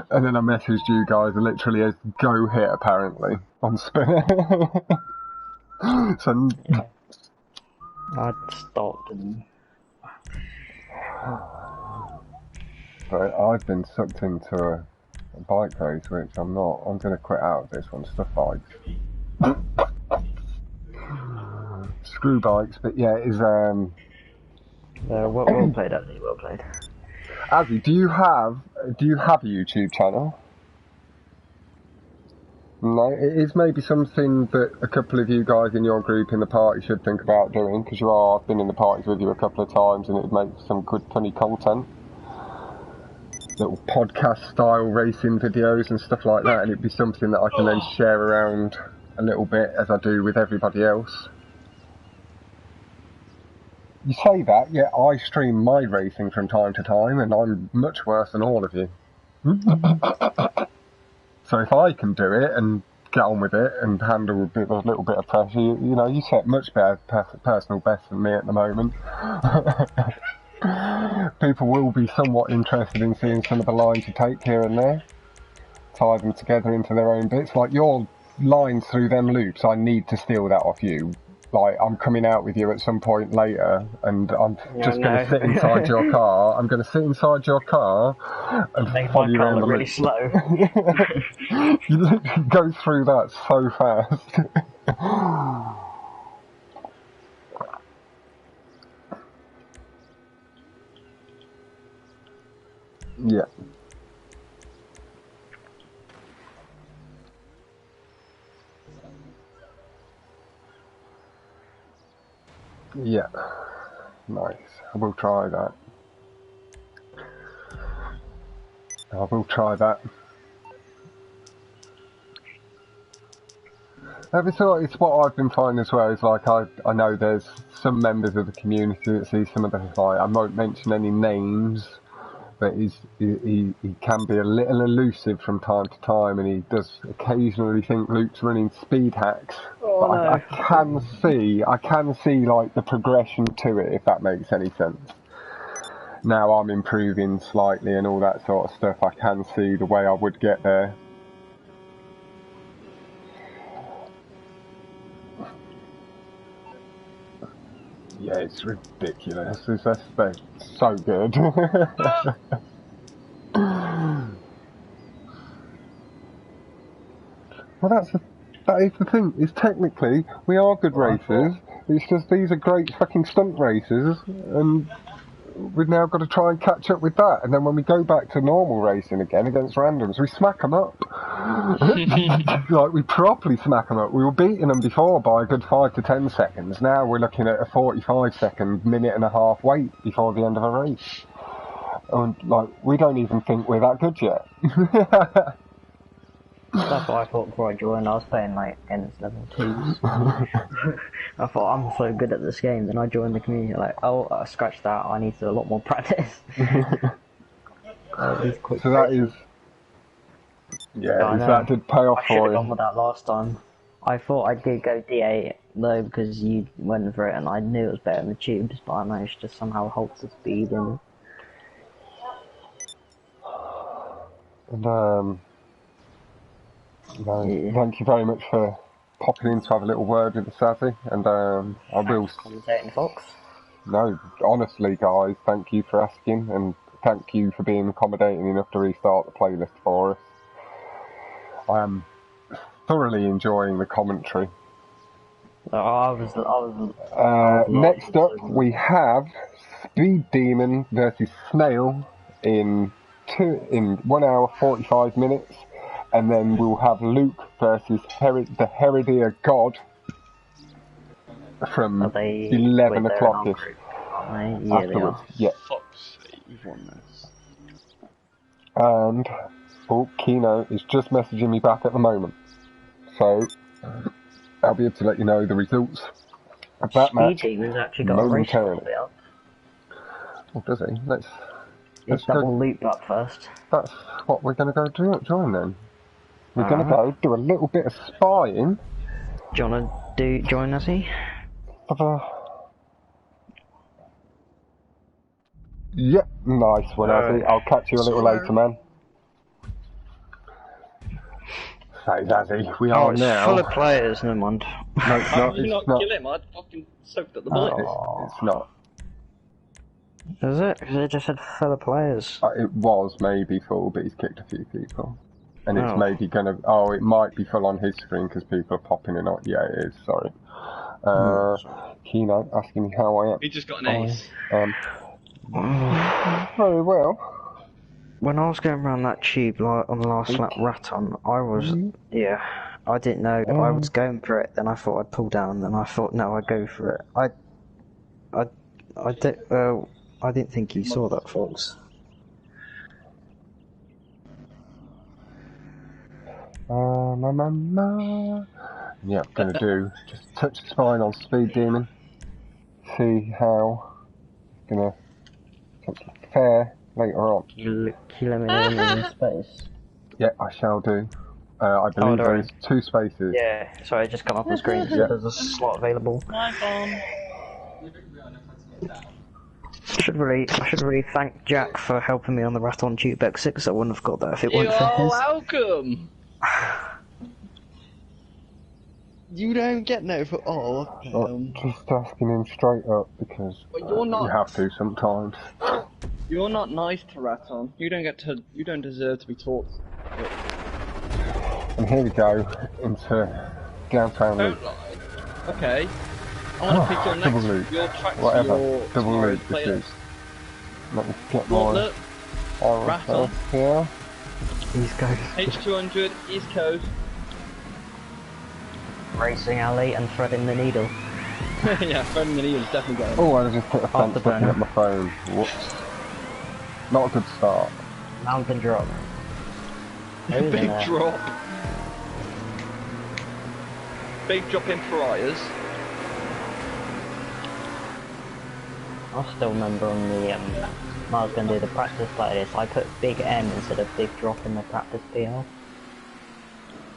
And then I messaged you guys literally as go hit, apparently, on spinner. So... Yeah. I'd stopped and... But I've been sucked into a bike race, which I'm not. I'm going to quit out of this one. Stuff bikes. Screw bikes, but yeah, it is... well played, Azzy, well played. Azzy, do you have a YouTube channel? No, it is maybe something that a couple of you guys in your group in the party should think about doing, because I've been in the parties with you a couple of times, and it would make some good funny content. Little podcast style racing videos and stuff like that, and it'd be something that I can then share around a little bit, as I do with everybody else. You say that, yet I stream my racing from time to time, and I'm much worse than all of you. So if I can do it and get on with it and handle a little bit of pressure, you know, you set much better personal best than me at the moment. People will be somewhat interested in seeing some of the lines you take here and there. Tie them together into their own bits. Like your lines through them loops, I need to steal that off you. Like, I'm coming out with you at some point later, and I'm just going to sit inside your car. I'm going to sit inside your car and make follow my you car around look the really slow. You literally go through that so fast. Yeah. Yeah, nice. I will try that. It's what I've been finding as well. Is like I know there's some members of the community that see some of the, like, I won't mention any names, but he can be a little elusive from time to time, and he does occasionally think Luke's running speed hacks. Oh, but no. I can see like the progression to it, if that makes any sense. Now I'm improving slightly and all that sort of stuff. I can see the way I would get there. Yeah, it's ridiculous. They're so good. Well, that is the thing. Is technically we are good racers. It's just these are great fucking stunt racers, and we've now got to try and catch up with that. And then when we go back to normal racing again against randoms, we smack them up. Like, we properly smack them up. We were beating them before by a good 5 to 10 seconds. Now we're looking at a 45-second, minute and a half wait before the end of a race. And like, we don't even think we're that good yet. That's what I thought before I joined. I was playing like against level 2s. I thought, I'm so good at this game. Then I joined the community, like, oh, I scratched that. I need to do a lot more practice. So that is... Yeah, that did pay off I should for have you. gone with that last time. I thought I did go D8 though because you went for it and I knew it was better than the tubes, but I managed to somehow hold the speed and thank you very much for popping in to have a little word with the Azzy, and I will. commentating Fox. No, honestly, guys, thank you for asking, and thank you for being accommodating enough to restart the playlist for us. I am thoroughly enjoying the commentary. Next up, we have Speed Demon versus Snail in 1 hour 45 minutes, and then we'll have Luke versus the Heredier God from 11 o'clock-ish. Afterwards, yeah. Fox, you've won this. And Kino is just messaging me back at the moment, so I'll be able to let you know the results of that match momentarily. Oh, does he? Let's double loop up first. That's what we're going to go join then. We're going to go do a little bit of spying. Do you want to join us, Yep, nice one, Azzy. I'll catch you a little later, man. Say, Azzy, we are now. Full of players, never mind. No, it's not. How did you not kill him? I'd fucking soaked up the bullet. It's not. Is it? Because it just said full of players. It was maybe full, but he's kicked a few people. And it's maybe gonna. Oh, it might be full on his screen because people are popping in on. Yeah, it is. Sorry. Kino asking me how I am. He just got an ace. Very well. When I was going around that tube like on the last lap Raton, I was I didn't know. I was going for it, then I thought I'd pull down, then I thought no, I'd go for it. I didn't think you saw that, Fox. Yeah, I'm gonna do just touch the spine on Speed Demon. See how it's gonna fare later on. You let me know in space. Yeah, I shall do. I believe there's 2 spaces. Yeah, sorry, it just come up on the screen. So there's a slot available. My bomb. I should really thank Jack for helping me on the Raton Tube exit, because I wouldn't have got that if it weren't for his. You're welcome. You don't get no for Just asking him straight up because you're not. You have to sometimes. You're not nice to Raton. You don't deserve to be taught. And here we go into downtown loop. Don't lie. Okay. I want to pick your double next. loop. Your tracks. Whatever. Your Double loop this is. Let me get my Raton here. East Coast. H200 East Coast. Racing alley and threading the needle. Yeah, threading the needle is definitely going. Oh, I just put a fence looking at my phone. Whoops. Not a good start. Mountain drop. Big drop. Big drop in pariahs. I still remember on the when I was going to do the practice like this, I put big M instead of big drop in the practice PR.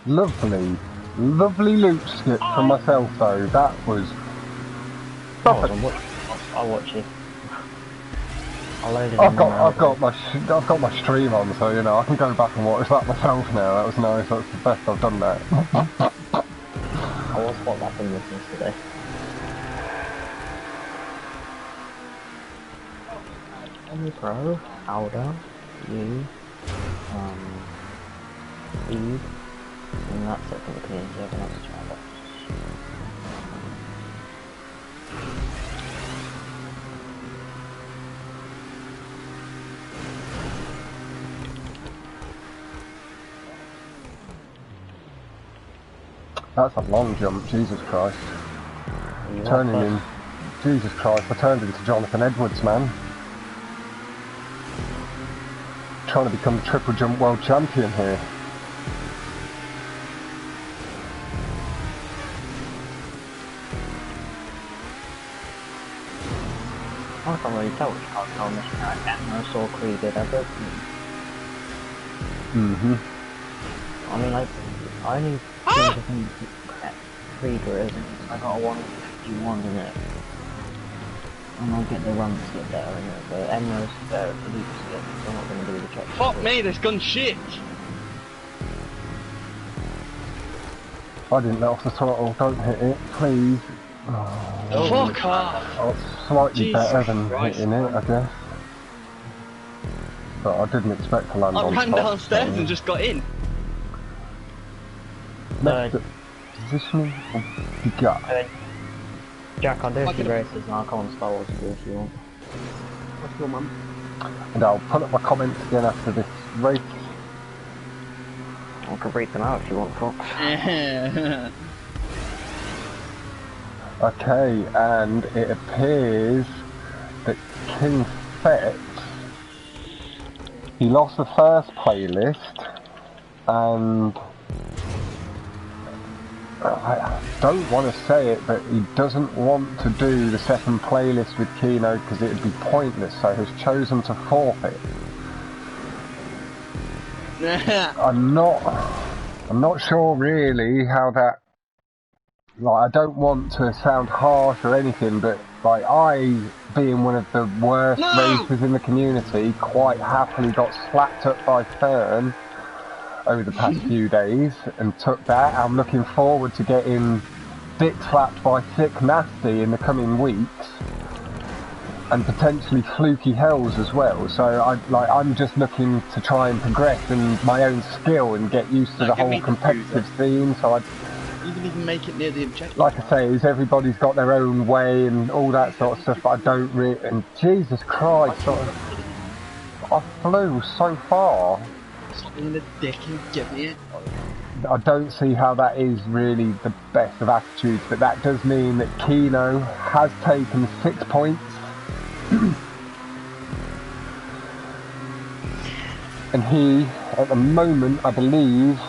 Lovely loop skip for myself though. That was perfect. I'll watch it. I'll load it. I've got my stream on, so you know I can go back and watch that myself now. That was nice. That's the best I've done that. I was spot that in this yesterday. Pro, Alda, you, Speed, and that's it for the community. Everyone else is trying to. That's a long jump, Jesus Christ. Turning in, Jesus Christ, I turned into Jonathan Edwards, man. Trying to become the triple jump world champion here. I can't really tell which car's on this track. I saw Krieger, that's it. I mean, like, I only think 3 careers, I got a 151 in it. And I'll get the runs to get better in it, but Emerald's better at the loops to get, so I'm not going to do the checks. Fuck me, this gun's shit! I didn't let off the throttle, don't hit it, please. Oh, Fuck off! oh, it's slightly Jesus better than Christ, hitting it, I guess. But I didn't expect to land I on ran top, downstairs so- and just got in. Left it. Positioning or you got? Jack, I'll do a few races and I'll come on Star Wars if you want. What's your mum? And I'll put up my comments again after this race. I can read them out if you want, Fox. Okay, and it appears that King Fett, he lost the first playlist, and I don't want to say it, but he doesn't want to do the second playlist with Kino because it would be pointless, so has chosen to forfeit. I'm not sure really how that, like, I don't want to sound harsh or anything, but like, I, being one of the worst racers in the community, quite happily got slapped up by Fern over the past few days and took that. I'm looking forward to getting dick slapped by Thick Nasty in the coming weeks, and potentially Fluky Hells as well. So I'm just looking to try and progress in my own skill and get used to the whole competitive scene. So You didn't even make it near the objective. like I say, is everybody's got their own way and all that sort of stuff, but I don't really. And Jesus Christ, I flew so far. In the dick and give me it. I don't see how that is really the best of attitudes, but that does mean that Kino has taken 6 points. And he, at the moment, I believe,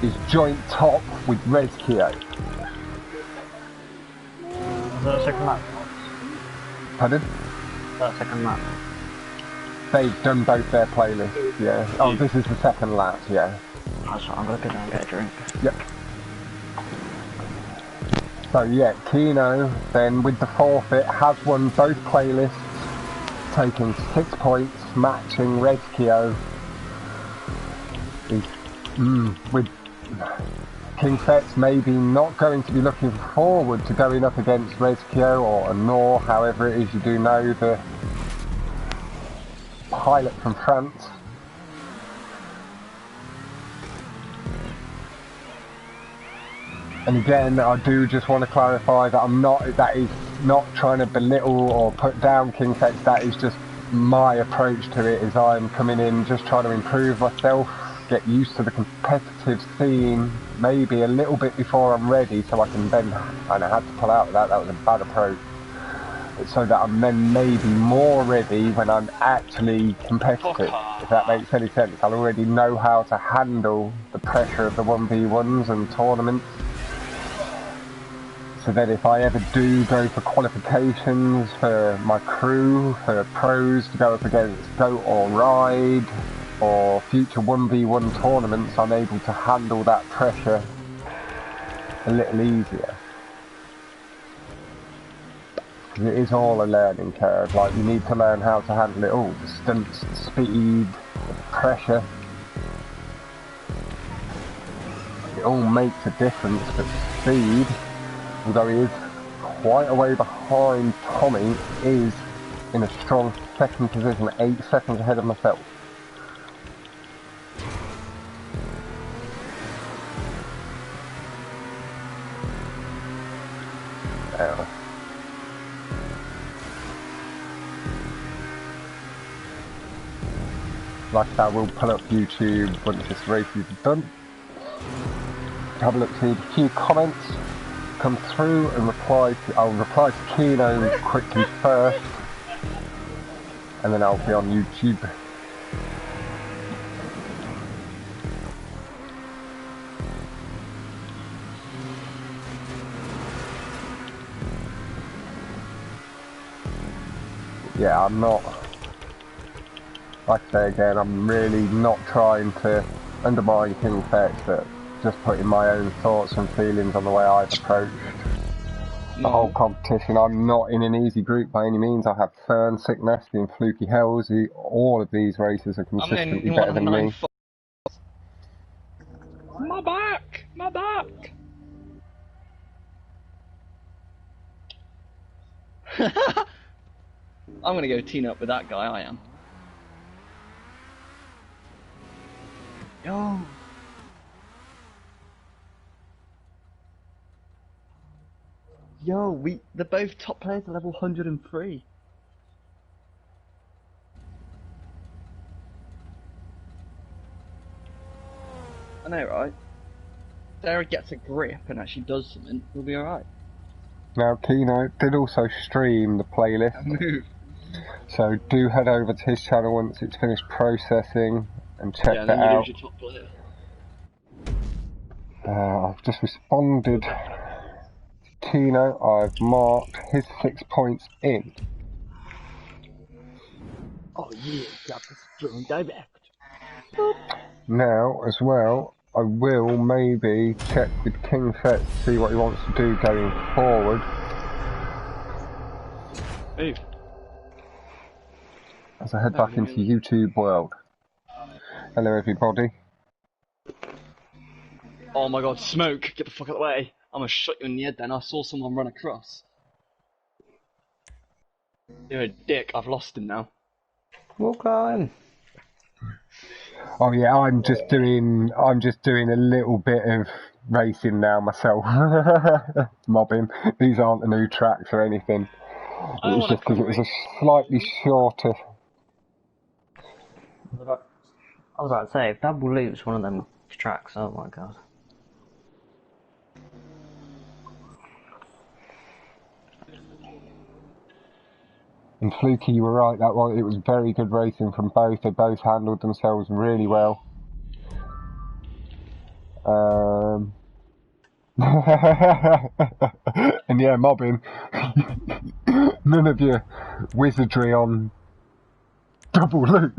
is joint top with Rezkio. Is that a second lap? Pardon? Is that a second lap? They've done both their playlists, yeah. Oh, this is the second lap, yeah. That's right, I'm going to go down and get a drink. Yep. So yeah, Kino then with the forfeit has won both playlists, taking 6 points, matching Rezkio. With King Fett's maybe not going to be looking forward to going up against Rezkio or Nor, however it is you do know, the pilot from France. And again, I do just want to clarify that that is not trying to belittle or put down King Fetch. That is just my approach to it, is I'm coming in just trying to improve myself, get used to the competitive scene, maybe a little bit before I'm ready, so I can then, and I had to pull out of that was a bad approach, so that I'm then maybe more ready when I'm actually competitive, if that makes any sense. I'll already know how to handle the pressure of the 1v1s and tournaments. So that if I ever do go for qualifications for my crew, for pros to go up against Goat or Ride, or future 1v1 tournaments, I'm able to handle that pressure a little easier. Because it is all a learning curve, like you need to learn how to handle it all. The stunts, the speed, the pressure. It all makes a difference, but speed, although he is quite a way behind Tommy, is in a strong second position, 8 seconds ahead of myself. Like I said, I will pull up YouTube once this race is done. Have a look through the few comments come through and I'll reply to Kino quickly first, and then I'll be on YouTube. Yeah, I'm not, like I say again, I'm really not trying to undermine King Fetch, but just putting my own thoughts and feelings on the way I've approached the whole competition. I'm not in an easy group by any means. I have Fern, Sick Nasty and Fluky Hellsy. All of these racers are consistently better than me. My back! My back! I'm gonna go team up with that guy, I am. Yo! Yo, they're both top players at level 103. I know, right? Sarah gets a grip and actually does something, we'll be alright. Now, Kino did also stream the playlist, so do head over to his channel once it's finished processing and check that out. Your top player. I've just responded to Kino. I've marked his 6 points in. Oh yeah, got the strong direct. Now, as well, I will maybe check with King Fetch to see what he wants to do going forward. Move. As I head back into YouTube world. Hello everybody. Oh my god, smoke! Get the fuck out of the way! I'm gonna shot you in the head then. I saw someone run across. You're a dick, I've lost him now. Walk on. Oh yeah, I'm just doing a little bit of racing now myself. Mobbing. These aren't the new tracks or anything. It was just because it was a slightly shorter. I was about to say, if Double Loop's one of them tracks, oh my god. And Fluky, you were right, it was very good racing from both. They both handled themselves really well. And yeah, mobbing. None of your wizardry on Double Loop.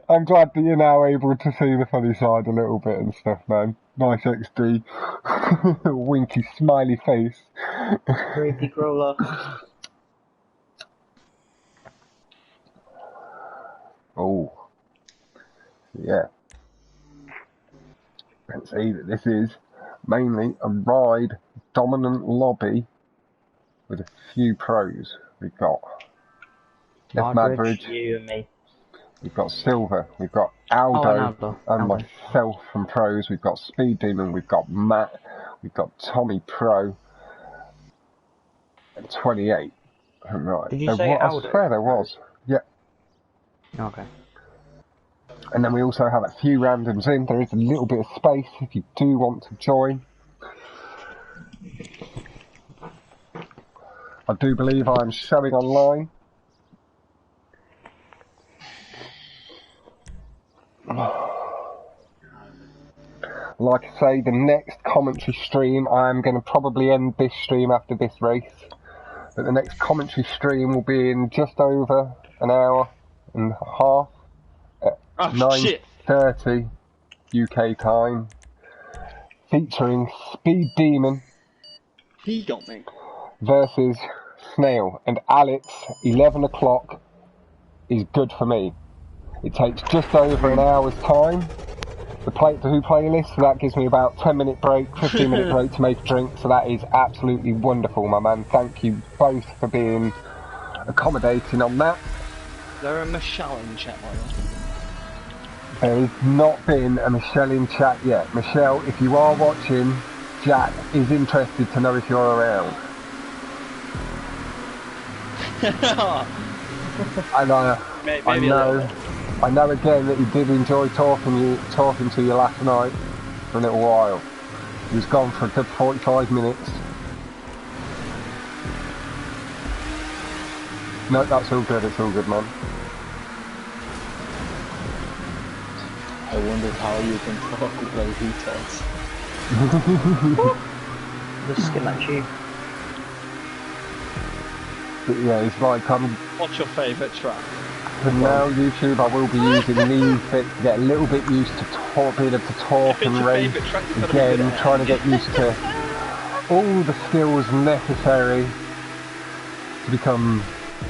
I'm glad that you're now able to see the funny side a little bit and stuff, man. Nice XD. Winky smiley face. Creepy crawler. Oh. Yeah. Let's see that this is mainly a ride dominant lobby with a few pros. We've got Jeff Madbridge, you and me. We've got Silver, we've got Aldo, and myself from pros, we've got Speed Demon, we've got Matt, we've got Tommy Pro, and 28. Right. Did you say Aldo? I swear there was. Yeah. Okay. And then we also have a few randoms in. There is a little bit of space if you do want to join. I do believe I'm showing online. Like I say, the next commentary stream, I'm going to probably end this stream after this race. But the next commentary stream will be in just over an hour and a half at 9:30 UK time, featuring Speed Demon. He got me. Versus Snail. And Alex, 11 o'clock is good for me. It takes just over an hour's time. The Play to Who playlist, so that gives me about 10-minute break, 15-minute break to make a drink, so that is absolutely wonderful, my man. Thank you both for being accommodating on that. Is there a Michelle in chat, by the way? There has not been a Michelle in chat yet. Michelle, if you are watching, Jack is interested to know if you're around. And I know again that he did enjoy talking to you last night for a little while. He was gone for a good 45 minutes. No, that's all good, it's all good, man. I wondered how you can talk with like retards. Just skim at you. But yeah, it's like What's your favourite track? for now, YouTube, I will be using these bits to get a little bit used to being able to talk If it's and your race. favourite track, it's gotta be good Again, at trying to get used to all the skills necessary to become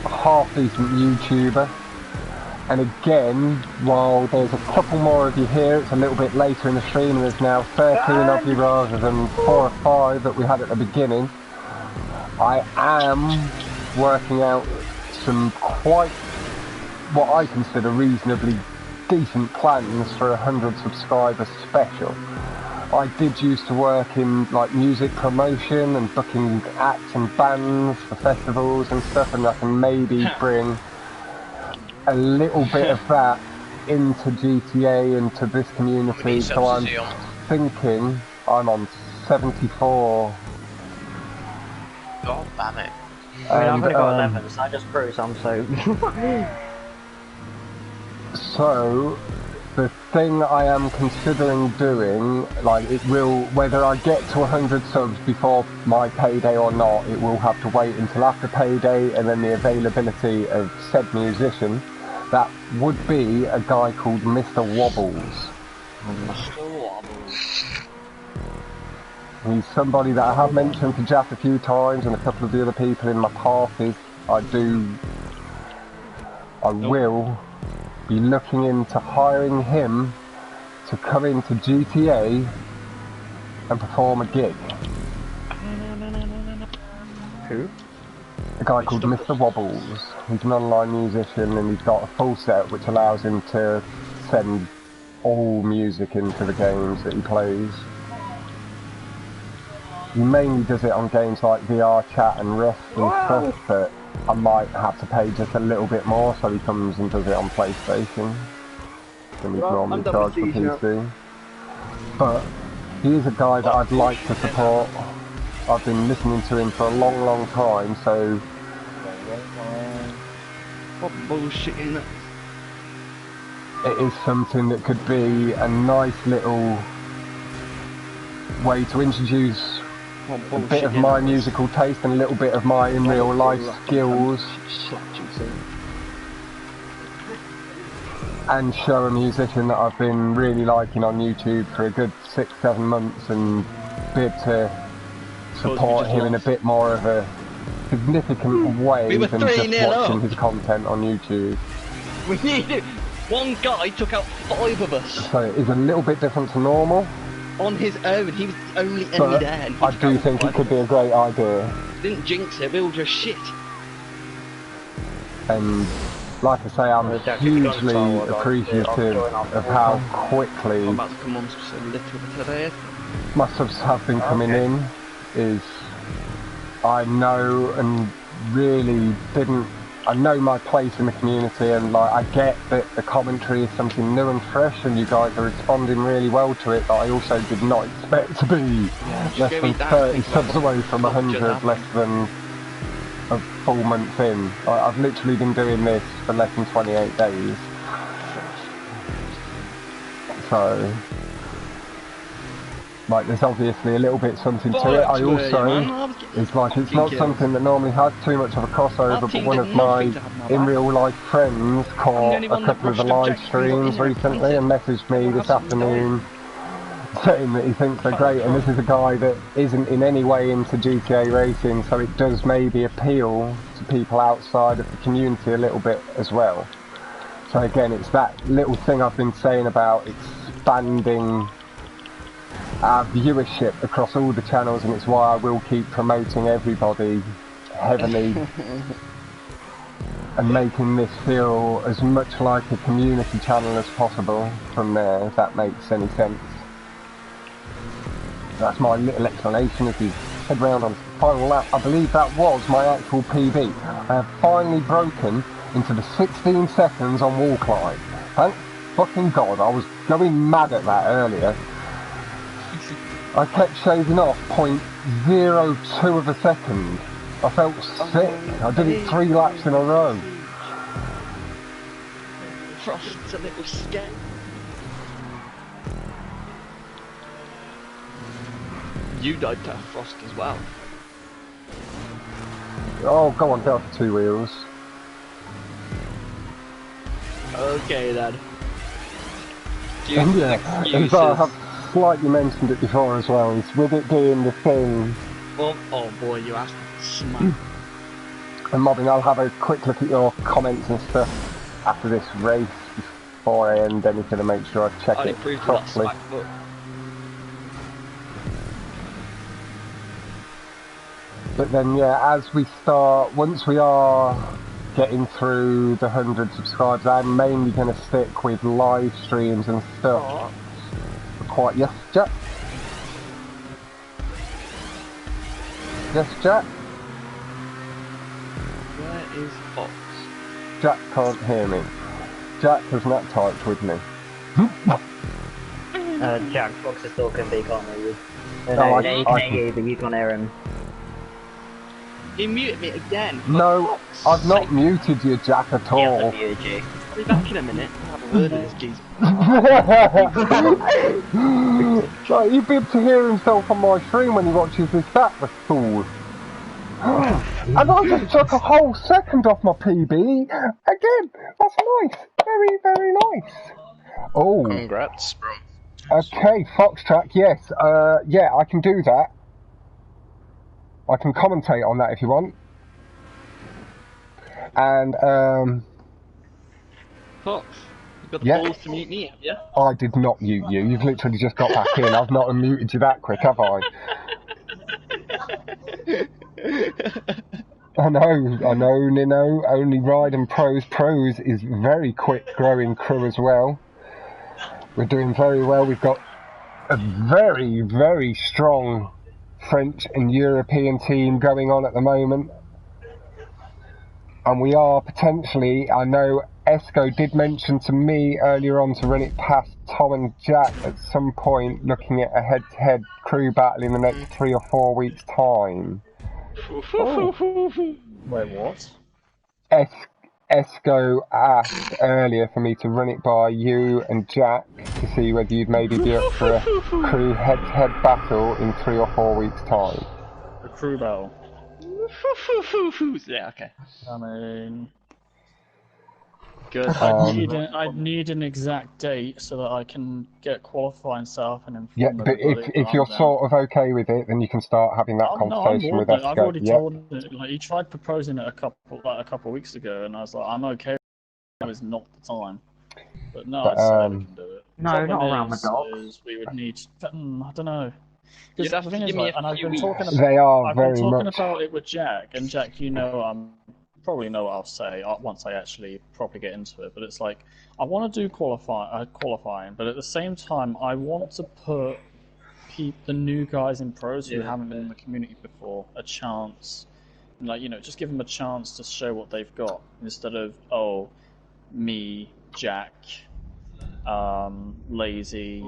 a half-decent YouTuber. And again, while there's a couple more of you here, it's a little bit later in the stream, and there's now 13 of you rather than 4 or 5 that we had at the beginning. I am working out some quite, what I consider reasonably decent plans for a 100 subscriber special. I did used to work in like music promotion and booking acts and bands for festivals and stuff, and I can maybe bring a little bit of that into GTA and to this community. So I'm thinking I'm on 74. God damn it. I mean, I've only got 11, so that just proves I'm so... So, the thing I am considering doing, like it will, whether I get to 100 subs before my payday or not, it will have to wait until after payday and then the availability of said musician. That would be a guy called Mr. Wobbles. Mr. Wobbles. He's somebody that I have mentioned to Jaff a few times and a couple of the other people in my parties. I will be looking into hiring him to come into GTA and perform a gig. Who? A guy called Mr. Wobbles. He's an online musician and he's got a full set which allows him to send all music into the games that he plays. He mainly does it on games like VR Chat and Rust and stuff, but I might have to pay just a little bit more so he comes and does it on PlayStation than he'd normally charge for PC. But he is a guy that I'd like to support. I've been listening to him for a long, long time, so... What bullshit in it? It is something that could be a nice little way to introduce a bit of my musical taste and a little bit of my in real life skills and show a musician that I've been really liking on YouTube for a good 6-7 months and be able to support him in a bit more of a significant way than just watching his content on YouTube. We need it! One guy took out 5 of us! So it is a little bit different to normal. On his own, he was the only enemy But there. And I do think it could be a great idea. Didn't jinx it, we all just shit. And like I say, I'm hugely appreciative of how quickly I'm about to come on so little today. my subs have been coming in. Is I know and really I know my place in the community, and like I get that the commentary is something new and fresh and you guys are responding really well to it, but I also did not expect to be less than 30 subs away from 100 less than a full month in. I've literally been doing this for less than 28 days. So like there's obviously a little bit something to it. I also, it's like it's not something that normally has too much of a crossover, but one of my in real life friends caught a couple of the live streams recently and messaged me this afternoon saying that he thinks they're great, and this is a guy that isn't in any way into GTA racing, so it does maybe appeal to people outside of the community a little bit as well. So again, it's that little thing I've been saying about expanding our viewership across all the channels, and it's why I will keep promoting everybody heavily and making this feel as much like a community channel as possible from there, if that makes any sense. That's my little explanation as we head round on final lap. I believe that was my actual PB. I have finally broken into the 16 seconds on wall climb. Thank fucking God, I was going mad at that earlier. I kept shaving off 0.02 of a second. I felt sick. I did it 3 laps in a row. Frost's a little scared. You died to Frost as well. Oh, go on, go for 2 wheels. Okay then. And yeah, as I have slightly mentioned it before as well, is with it being the thing. Oh boy, you asked smack. And Mobbin, I'll have a quick look at your comments and stuff after this race before I end anything to make sure I check it properly. But then, yeah, as we start, once we are getting through the 100 subscribers, I'm mainly going to stick with live streams and stuff. Quite, yes, Jack? Yes, Jack? Where is Fox? Jack can't hear me. Jack has not typed with me. Jack, Fox is talking, but he can't hear you. No, he can hear you, but you can't hear him. He muted me again. No, I've not muted you, Jack, at all. He hasn't muted you. I'll be back in a minute. I'll have a word with this geezer. Like, he'd be able to hear himself on my stream when he watches this back, the fool. And I just took a whole second off my PB. Again, that's nice. Very, very nice. Oh. Congrats, bro. Okay, Foxtrack, yes. Yeah, I can do that. I can commentate on that if you want. And, Fox, you've got the balls to mute me, have you? I did not mute you. You've literally just got back in. I've not unmuted you that quick, have I? I know, Nino. Only Ride and Pros. Pros is very quick growing crew as well. We're doing very well. We've got a very, very strong French and European team going on at the moment. And we are potentially, I know Esco did mention to me earlier on to run it past Tom and Jack at some point, looking at a head-to-head crew battle in the next 3 or 4 weeks' time. Wait, what? Esco asked earlier for me to run it by you and Jack to see whether you'd maybe be up for a crew head-to-head battle in 3 or 4 weeks' time. A crew battle? Yeah, okay. I mean... Good. I'd need an exact date so that I can get qualifying stuff and inform but if you're sort of okay with it, then you can start having that conversation with Esco. I've already told him. Like, he tried proposing it a couple of weeks ago, and I was like, I'm okay. Now is not the time. But no, I said we can do it. No, not around the docks. We would need. I don't know. You'd have to give me and I've been talking about it with Jack, and Jack, you know, probably know what I'll say once I actually properly get into it, but it's like I want to do qualifying, but at the same time I want to put the new guys in pros who haven't been in the community before a chance, like, you know, just give them a chance to show what they've got instead of me, Jack, Lazy,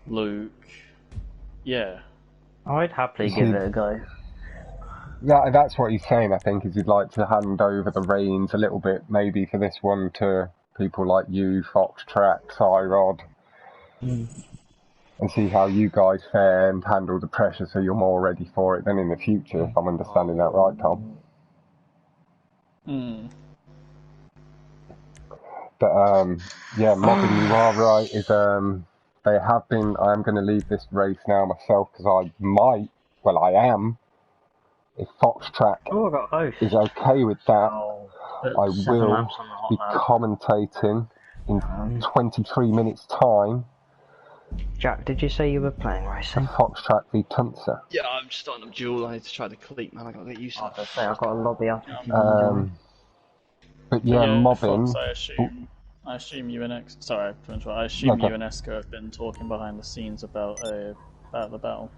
Luke, yeah. I'd happily give it a go. That's what he's saying, I think, is he'd like to hand over the reins a little bit, maybe for this one, to people like you, Foxtrack, Cyrod, and see how you guys fare and handle the pressure so you're more ready for it than in the future, if I'm understanding that right, Tom. But, yeah, Mobbin, you are right, is, they have been, I am going to leave this race now myself, because I am. If Foxtrack is okay with that, I will be commentating in 23 minutes' time. Jack, did you say you were playing racing? Foxtrack v Tuncer. Yeah, I'm just starting a duel. I had to try the cleat, man. I gotta get used to it. I've got a lobby up. But yeah, Mobbin. Fox, I assume you and you and Esco have been talking behind the scenes about the battle.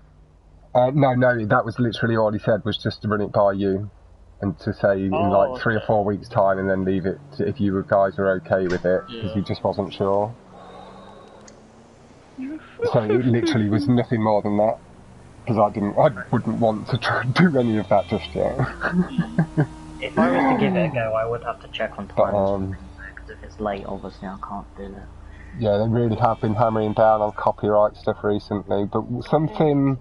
No, that was literally all he said, was just to run it by you and to say in like 3 or 4 weeks' time, and then leave it to, if you guys are okay with it, because he just wasn't sure. So it literally was nothing more than that, because I wouldn't want to try and do any of that just yet. If I was to give it a go, I would have to check on time, because if it's late, obviously I can't do it. Yeah, they really have been hammering down on copyright stuff recently, but something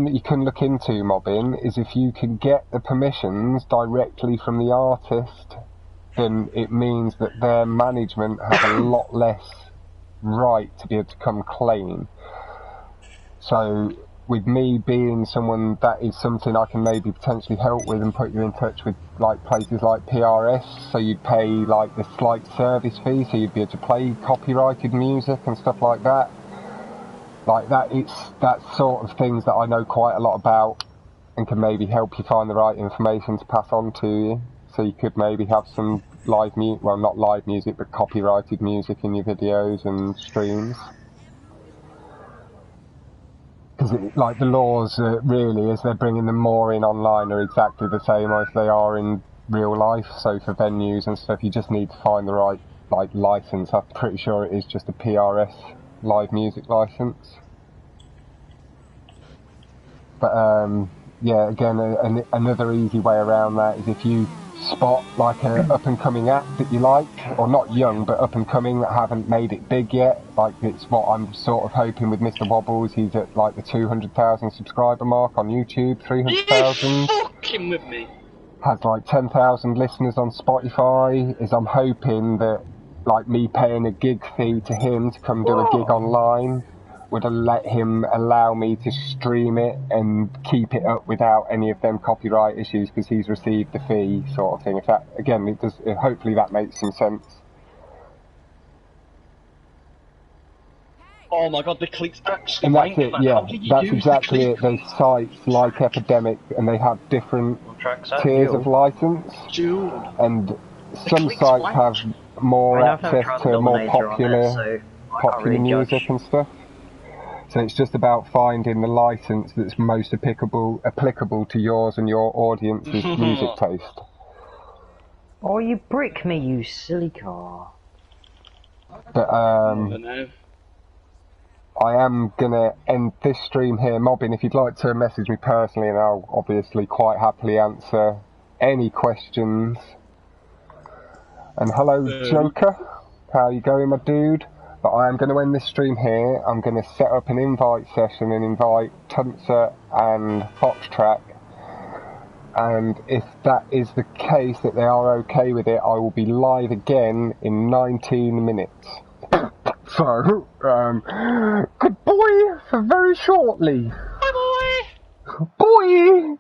that you can look into, Mobbin, is if you can get the permissions directly from the artist then it means that their management have a lot less right to be able to come clean. So with me being someone, that is something I can maybe potentially help with and put you in touch with like places like PRS, so you'd pay like the slight service fee, so you'd be able to play copyrighted music and stuff like that. Like that, it's that sort of things that I know quite a lot about and can maybe help you find the right information to pass on to you. So you could maybe have some live music, well not live music, but copyrighted music in your videos and streams. Because like the laws really, as they're bringing them more in online, are exactly the same as they are in real life. So for venues and stuff, you just need to find the right like license. I'm pretty sure it is just a PRS live music license. But yeah, again, another easy way around that is if you spot like an up-and-coming act that you like, or not young, but up-and-coming that haven't made it big yet. Like it's what I'm sort of hoping with Mr. Wobbles. He's at like the 200,000 subscriber mark on YouTube, 300,000. Fucking with me. Has like 10,000 listeners on Spotify. Is I'm hoping that like me paying a gig fee to him to come do a gig online would let him allow me to stream it and keep it up without any of them copyright issues because he's received the fee, sort of thing. If that, again, it does, hopefully that makes some sense. Oh my god, the clicks actually. And that's it, yeah, that's exactly it. There's sites like Epidemic and they have different tiers of license. And some sites have more access to more popular music and stuff. So it's just about finding the license that's most applicable to yours and your audience's music taste. Oh, you brick me, you silly car. But I am gonna end this stream here. Mobbin, if you'd like to message me personally, and I'll obviously quite happily answer any questions. And hello, Joker. How you going, my dude? But I am going to end this stream here. I'm going to set up an invite session and invite Tuncer and Foxtrack. And if that is the case, that they are okay with it, I will be live again in 19 minutes. So, goodbye for very shortly. Bye, boy! Boy!